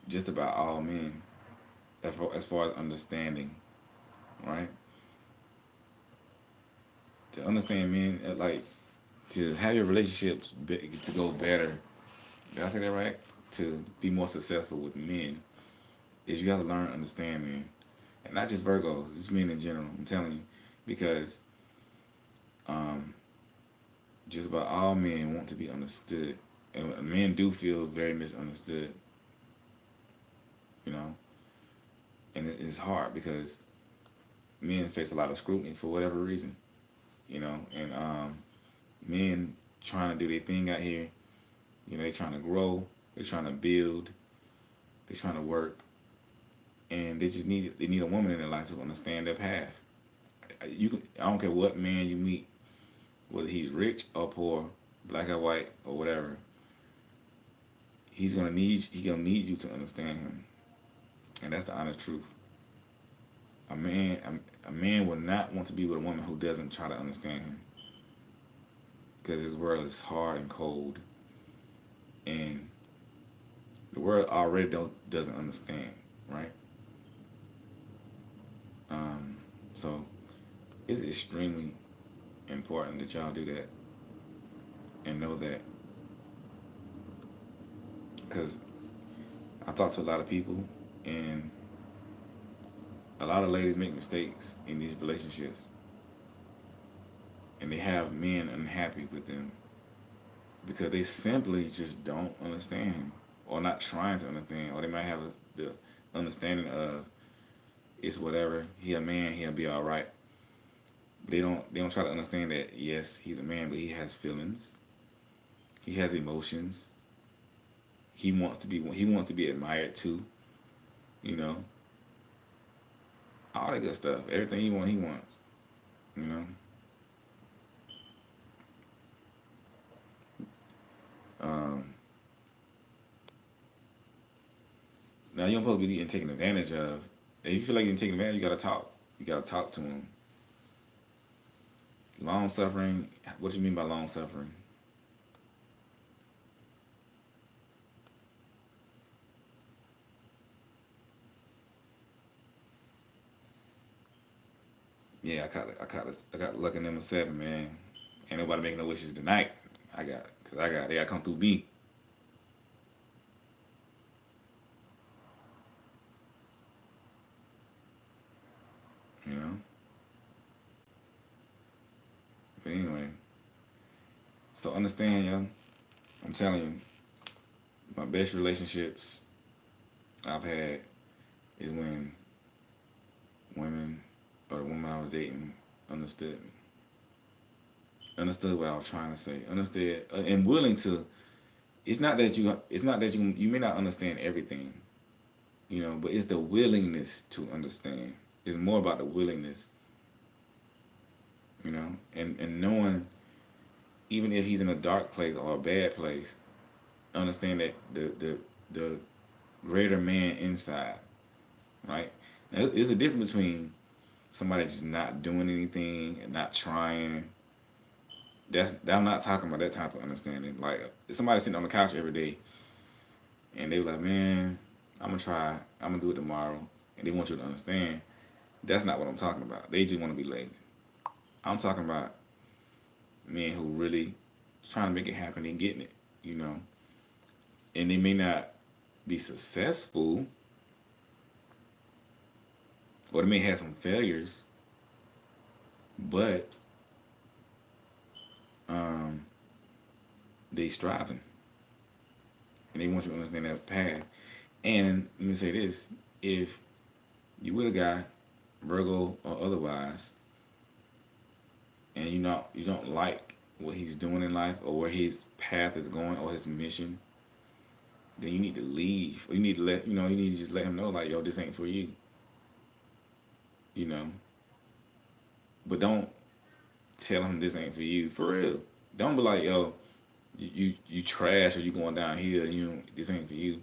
just about all men as far as understanding, right? To understand men, like to have your relationships to go better. Did I say that right? To be more successful with men is you got to learn to understand men, and not just Virgos, just men in general. I'm telling you, because um, just about all men want to be understood, and men do feel very misunderstood. You know, and it's hard because men face a lot of scrutiny for whatever reason. You know, and men trying to do their thing out here. You know, they trying to grow, they trying to build, they trying to work, and they need a woman in their life to understand their path. I don't care what man you meet, whether he's rich or poor, black or white or whatever. He gonna need you to understand him, and that's the honest truth. A man a man will not want to be with a woman who doesn't try to understand him, because his world is hard and cold, and the world already doesn't understand, right? Um, so it's extremely important that y'all do that and know that, because I talk to a lot of people, and a lot of ladies make mistakes in these relationships, and they have men unhappy with them because they simply just don't understand him, or not trying to understand, or they might have the understanding of it's whatever, he a man, he'll be all right. But they don't try to understand that yes, he's a man, but he has feelings, he has emotions, he wants to be admired too, you know, all that good stuff. Everything he wants, you know. Um, Now you don't supposed to be getting taken advantage of. If you feel like you're taking advantage, you gotta talk. You gotta talk to him. Long suffering. What do you mean by long suffering? Yeah, I got lucky number seven, man. Ain't nobody making no wishes tonight. They gotta come through me. You know. But anyway, so understand, yo. I'm telling you, my best relationships I've had is when women or the woman I was dating understood me, understood what I was trying to say, understood and willing to. It's not that you may not understand everything, you know, but it's the willingness to understand. It's more about the willingness, you know, and knowing even if he's in a dark place or a bad place, understand that the greater man inside, right? Now, there's a difference between somebody just not doing anything and not trying. I'm not talking about that type of understanding. Like if somebody sitting on the couch every day and they were like, man, I'm gonna try, I'm gonna do it tomorrow, and they want you to understand. That's not what I'm talking about. They just want to be lazy. I'm talking about men who really trying to make it happen and getting it, you know. And they may not be successful, or they may have some failures, but um, they striving, and they want you to understand that path. And let me say this: if you with a guy, Virgo or otherwise, and you don't like what he's doing in life or where his path is going or his mission, then you need to leave. Or you need to you need to just let him know like, yo, this ain't for you. You know, but don't tell him this ain't for you. For real, don't be like, yo, you trash or you going down here. You know, this ain't for you.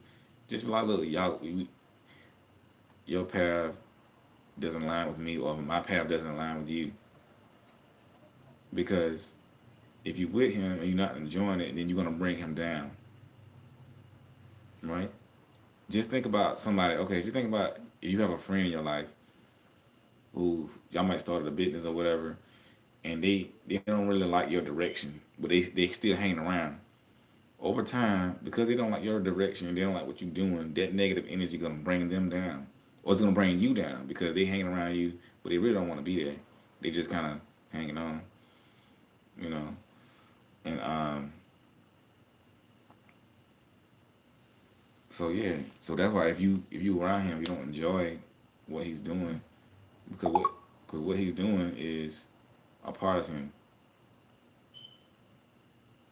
Just be like, look, your path doesn't align with me, or my path doesn't align with you. Because if you with him and you're not enjoying it, then you're gonna bring him down, right? Just think about somebody. Okay, if you think about if you have a friend in your life who y'all might start a business or whatever, and they don't really like your direction, but they still hanging around. over time, because they don't like your direction, they don't like what you're doing, that negative energy gonna bring them down. Or it's gonna bring you down because they hanging around you, but they really don't want to be there. They just kind of hanging on, you know. And so yeah, so that's why if you around him, you don't enjoy what he's doing because what he's doing is a part of him.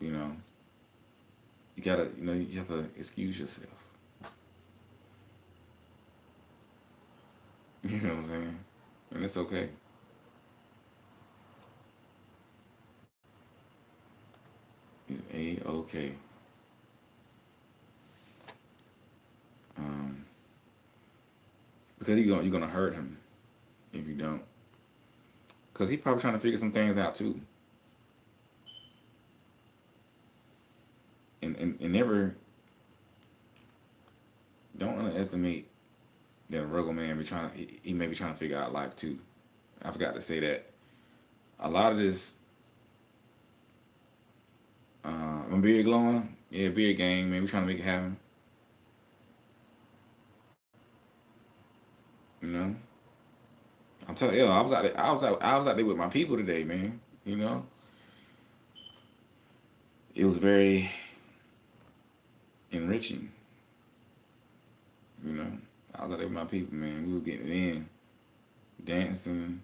You know, you have to excuse yourself. You know what I'm saying? And it's okay. It's a okay. Um, because you're gonna hurt him if you don't. Because he probably trying to figure some things out too. And never don't underestimate that a Virgo man be trying. He may be trying to figure out life too. I forgot to say that. A lot of this, my beard glowing. Yeah, beard gang. Man, we trying to make it happen. You know. I'm telling you, I was out there. I was out there with my people today, man. You know, it was very enriching. You know, I was out there with my people, man. We was getting it in, dancing,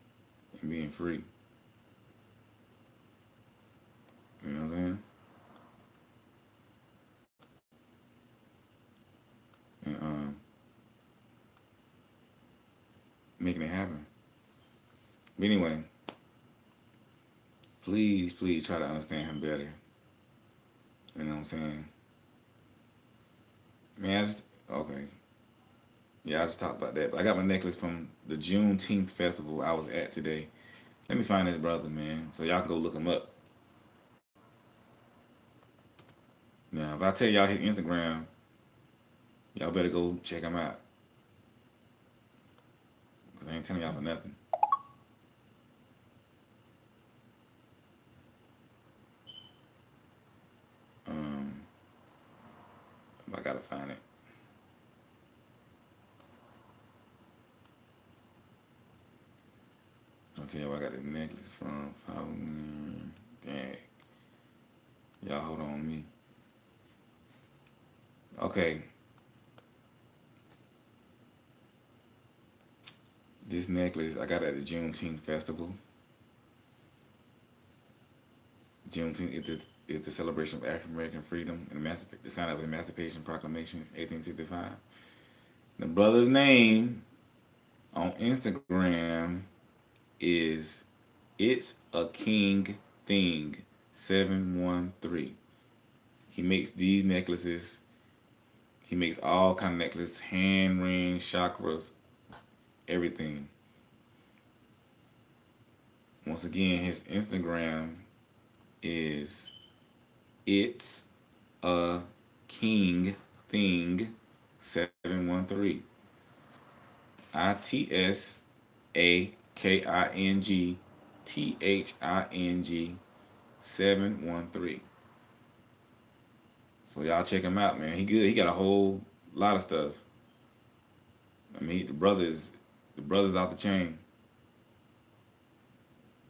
and being free. You know what I'm saying? And making it happen. But anyway, please, please try to understand him better. You know what I'm saying? Man, I just okay. Yeah, I just talked about that. But I got my necklace from the Juneteenth festival I was at today. Let me find this brother, man, so y'all can go look him up. Now, if I tell y'all his Instagram, y'all better go check him out. Cause I ain't telling y'all for nothing. Um, I gotta find it. I'm tell you where I got this necklace from. Follow me. Dang. Y'all hold on me. Okay, this necklace I got at the Juneteenth festival. Juneteenth is the celebration of African American freedom and the sign of the Emancipation Proclamation, 1865. The brother's name on Instagram is It's a King Thing 713. He makes these necklaces. He makes all kind of necklaces, hand rings, chakras, everything. Once again, his Instagram is It's a King Thing 713. ITSAKING 713. So y'all check him out, man. He good. He got a whole lot of stuff. I mean, the brothers out the chain.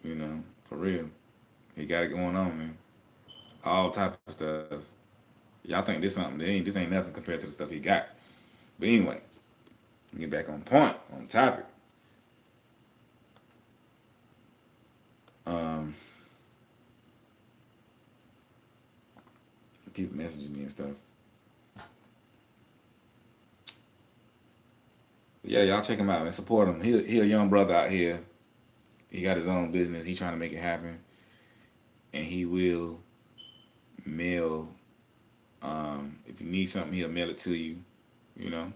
You know, for real. He got it going on, man. All type of stuff. Y'all think this something? This ain't nothing compared to the stuff he got. But anyway, get back on point, on topic. Um, People messaging me and stuff. But yeah, y'all check him out, man. Support him. He a young brother out here. He got his own business. He trying to make it happen, and he will mail. If you need something, he'll mail it to you. You know,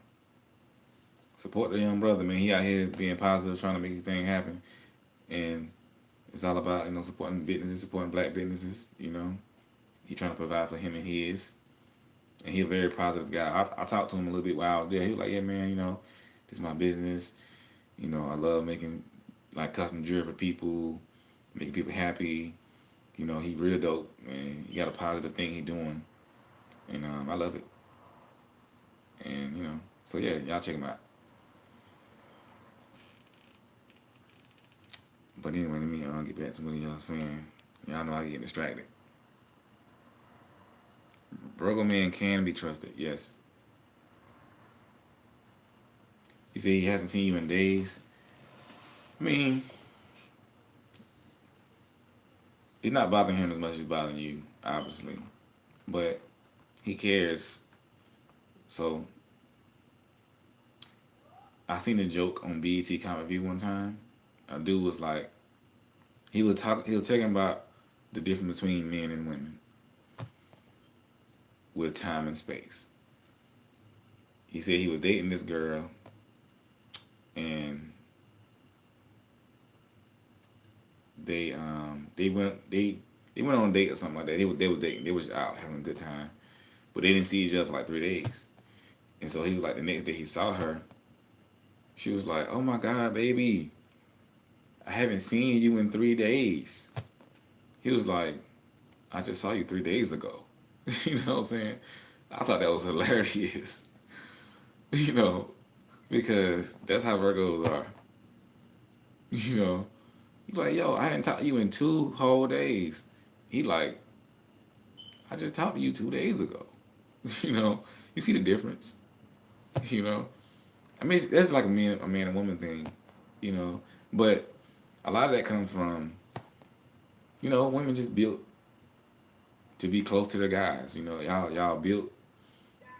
support the young brother, man. He out here being positive, trying to make his thing happen, and it's all about supporting businesses, supporting black businesses. He trying to provide for him and his, and he a very positive guy. I talked to him a little bit while I was there. He was like, "Yeah, man, this is my business. I love making like custom jewelry for people, making people happy. He real dope, man. He got a positive thing he doing. and I love it. And so yeah, y'all check him out. But anyway, let me get back to what y'all saying. Y'all know I get distracted. Virgo man can be trusted. Yes. You say he hasn't seen you in days. I mean, it's not bothering him as much as it's bothering you, obviously. But he cares. So I seen a joke on BET Comic View one time. A dude was like, he was talking about the difference between men and women with time and space. He said he was dating this girl, and they went on a date or something like that. They was dating. They was out having a good time, but they didn't see each other for like 3 days. And so he was like, the next day he saw her. She was like, "Oh my God, baby, I haven't seen you in 3 days." He was like, "I just saw you 3 days ago." You know what I'm saying? I thought that was hilarious. You know, because that's how Virgos are. You know, he's like, "Yo, I hadn't talked to you in 2 whole days." He like, "I just talked to you 2 days ago." You know, you see the difference. You know, I mean that's like a man and woman thing. You know, but a lot of that comes from women just built to be close to their guys. Y'all built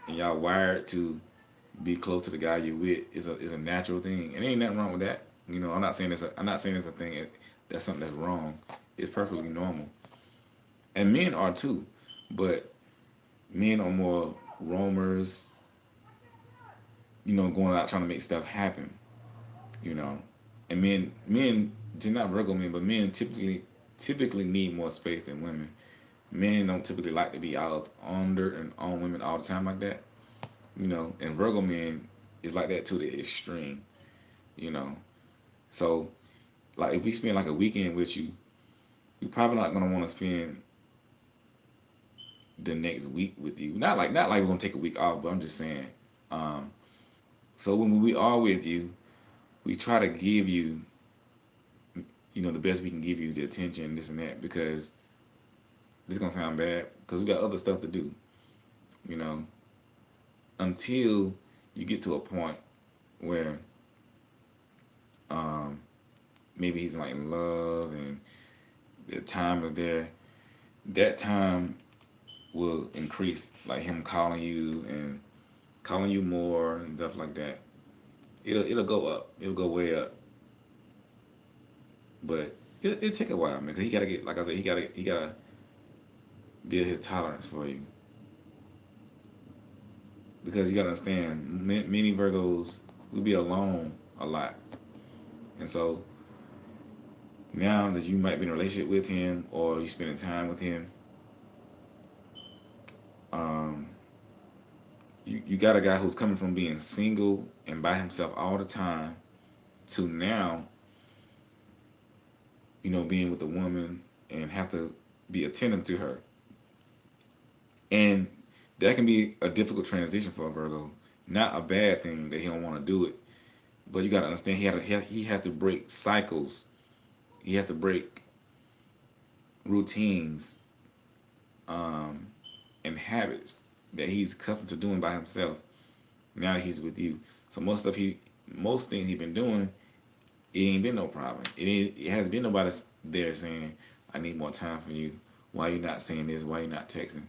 and y'all wired to be close to the guy you're with is a natural thing, and ain't nothing wrong with that. I'm not saying it's a thing that's something that's wrong. It's perfectly normal, and men are too, but men are more roamers. Going out trying to make stuff happen. You know, and men, just not Virgo men, but men typically need more space than women. Men don't typically like to be out under and on women all the time like that. And Virgo men is like that to the extreme. You know, so like if we spend like a weekend with you, we probably not gonna want to spend the next week with you. Not like we're gonna take a week off, but I'm just saying. Um, so when we are with you, we try to give you, the best we can give you, the attention, this and that, because this is gonna sound bad, because we got other stuff to do. You know, until you get to a point where um, maybe he's like in love and the time is there. That time will increase, like him calling you more and stuff like that. It'll go up. It'll go way up. But it'll take a while, man. Cause he gotta get, like I said, he gotta build his tolerance for you. Because you gotta understand, many Virgos will be alone a lot, and so now that you might be in a relationship with him or you spending time with him, um, you got a guy who's coming from being single and by himself all the time to now, being with a woman and have to be attentive to her. And that can be a difficult transition for a Virgo. Not a bad thing that he don't want to do it, but you got to understand he has to break cycles. He has to break routines um, and habits that he's accustomed to doing by himself. Now that he's with you, so most things he's been doing, it ain't been no problem. It hasn't been nobody there saying, "I need more time from you. Why you not saying this? Why you not texting?"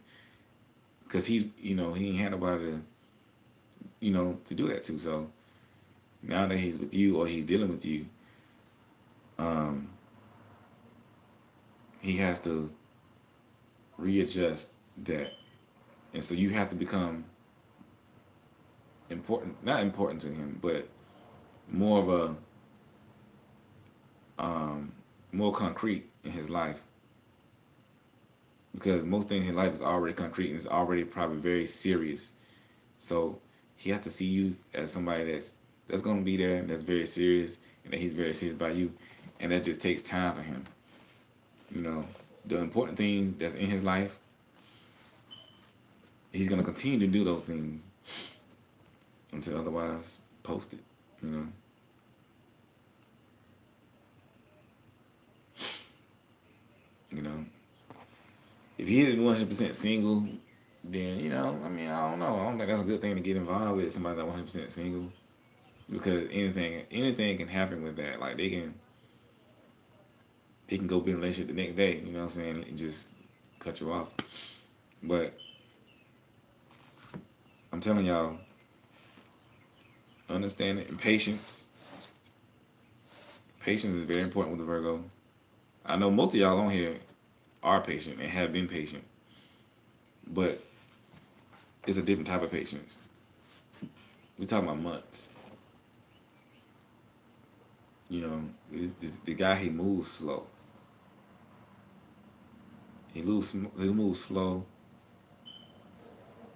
Because he ain't had nobody to do that to. So now that he's with you or he's dealing with you, um, he has to readjust that, and so you have to become important, not important to him, but more of more concrete in his life, because most things in his life is already concrete and it's already probably very serious. So he has to see you as somebody that's gonna be there and that's very serious, and that he's very serious about you, and that just takes time for him. You know, the important things that's in his life, He's gonna continue to do those things until otherwise posted. You know, you know. If he is 100% single, then I mean, I don't know. I don't think that's a good thing to get involved with somebody that's 100% single because anything can happen with that. Like they can go be in a relationship the next day. You know what I'm saying? And just cut you off. But I'm telling y'all, understanding and patience. Patience is very important with the Virgo. I know most of y'all on here are patient and have been patient, but it's a different type of patience. We talking about months. The guy he moves slow. He moves slow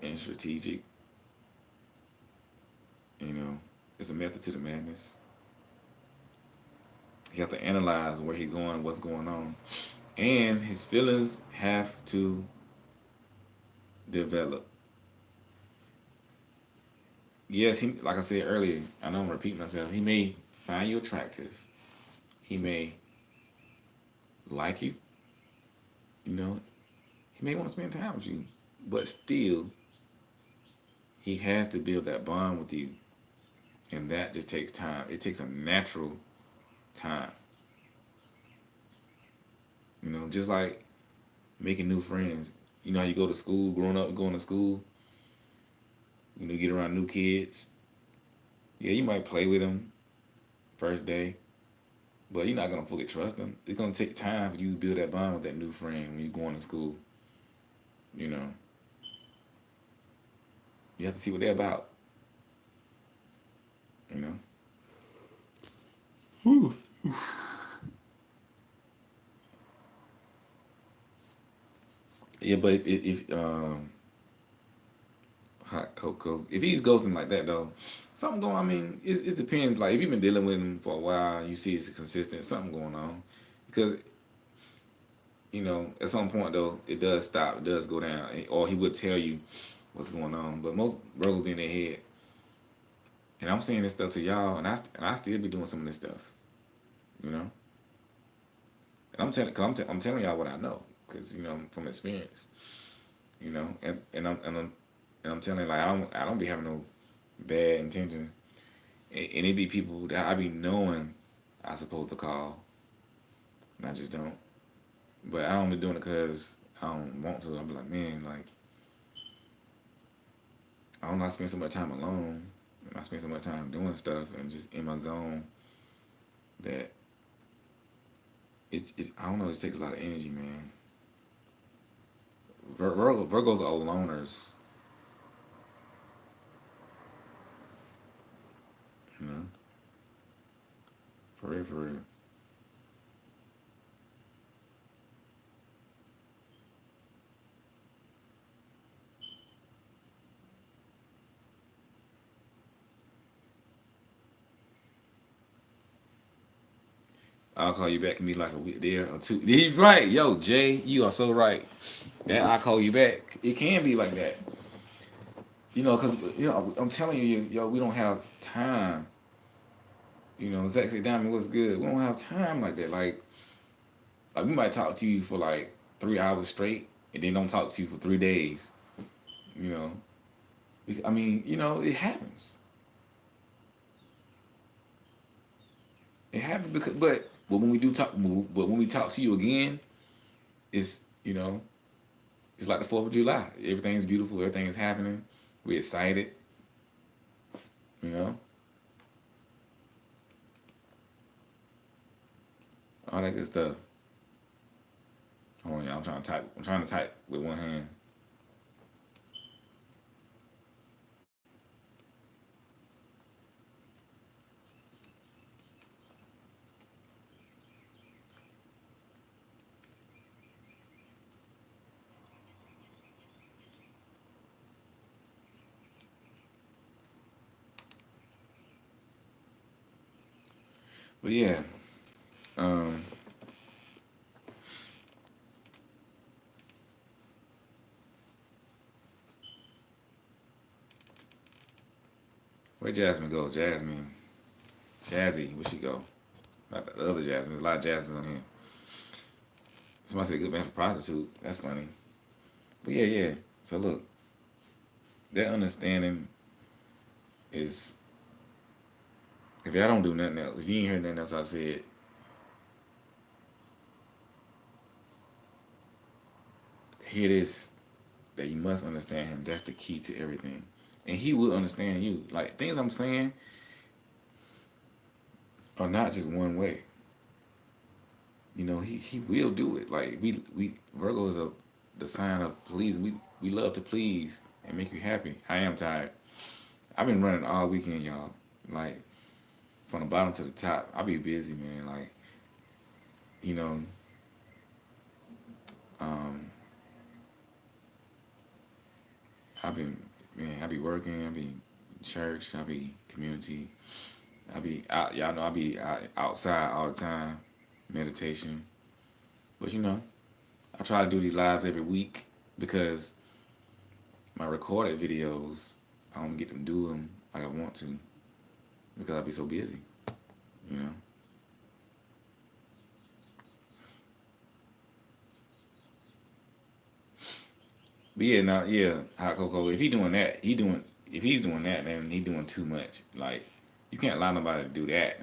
and strategic. You know, it's a method to the madness. You have to analyze where he's going, what's going on, and his feelings have to develop. Yes, he like I said earlier. I know I'm repeating myself. He may find you attractive. He may like you. You know, he may want to spend time with you, but still, he has to build that bond with you, and that just takes time. It takes a natural time. Just like making new friends. You know how you go to school, growing up, going to school. You get around new kids. Yeah, you might play with them first day, but you're not gonna fully trust them. It's gonna take time for you to build that bond with that new friend when you're going to school. You know, you have to see what they're about. You know. Whew. Yeah, but if hot cocoa, if he's ghosting like that though, something going. I mean, it depends. Like if you've been dealing with him for a while, you see it's consistent. Something going on, because at some point though, it does stop. It does go down, or he would tell you what's going on. But most Virgos be in their head, and I'm saying this stuff to y'all, and I still be doing some of this stuff. You know, and I'm telling y'all what I know, because from experience. And I'm telling you, like I don't be having no bad intentions, and it be people that I be knowing I supposed to call, and I just don't. But I don't be doing it because I don't want to. I be like, man, like I don't know. I spend so much time alone, and I spend so much time doing stuff and just in my zone that it's I don't know. It takes a lot of energy, man. Virgos are loners, you know, for real, for real. I'll call you back can be like a week there or two. He's right, yo, Jay. You are so right. That I call you back. It can be like that, because I'm telling you, yo, we don't have time. Zach said, Diamond, what's good? We don't have time like that. Like we might talk to you for like 3 hours straight, and then don't talk to you for 3 days. You know, I mean, it happens. It happens but when we do talk, but when we talk to you again, it's it's like the 4th of July. Everything's beautiful. Everything is happening. We're excited. You know, all that good stuff. Oh yeah, I'm trying to type. I'm trying to type with one hand. But yeah, um, Where Jasmine go? Jasmine. Jazzy. Where she go? Not the other Jasmine. There's a lot of Jasmines on here. Somebody said good man for prostitute. That's funny. But yeah, yeah. So look, that understanding is if y'all don't do nothing else, if you ain't heard nothing else I said, hear this that you must understand him. That's the key to everything. And he will understand you. Like things I'm saying are not just one way. You know, he will do it. Like we Virgo is the sign of please. We love to please and make you happy. I am tired. I've been running all weekend, y'all. Like from the bottom to the top. I be busy, man. Like you know, um, I been man. I be working. I be church. I be community. I be out. Y'all know I be outside all the time, meditation. But you know, I try to do these lives every week because my recorded videos, I don't get to do them like I want to because I be so busy. You know. But yeah, now yeah, hot cocoa. If he doing that, he doing. If he's doing that, then he doing too much. Like you can't allow nobody to do that.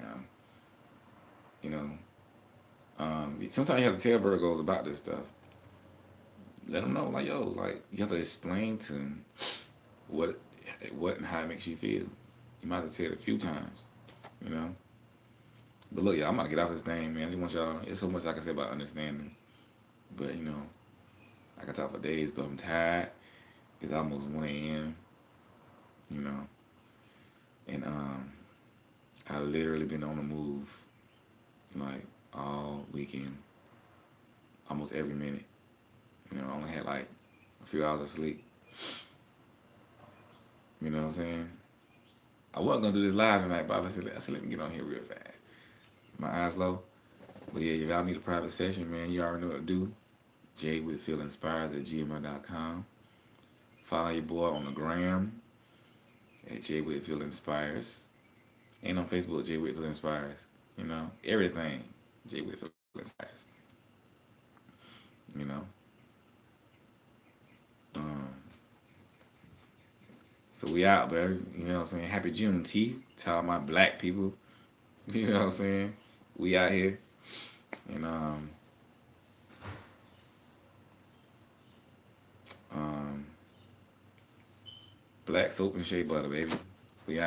You know. Sometimes you have to tell Virgos about this stuff. Let them know, like yo, like you have to explain to them what what and how it makes you feel. You might have to say it a few times. You know. But look, y'all, I'm gonna get off this thing, man. I just want y'all. It's so much I can say about understanding, but you know, I can talk for days. But I'm tired. It's almost 1 a.m. You know, and I literally been on the move like all weekend, almost every minute. You know, I only had like a few hours of sleep. You know what I'm saying? I wasn't gonna do this live tonight, but I said let me get on here real fast. My eyes low. But yeah, if y'all need a private session, man, you already know what to do. jwhitfielinspires at gmail.com. Follow your boy on the gram at jwhitfielinspires. And on Facebook, jwhitfielinspires. You know, everything. jwhitfielinspires. You know. Um, so we out, baby. You know what I'm saying? Happy Juneteenth to all my black people. You know what I'm saying? We out here. And um black soap and shea butter, baby.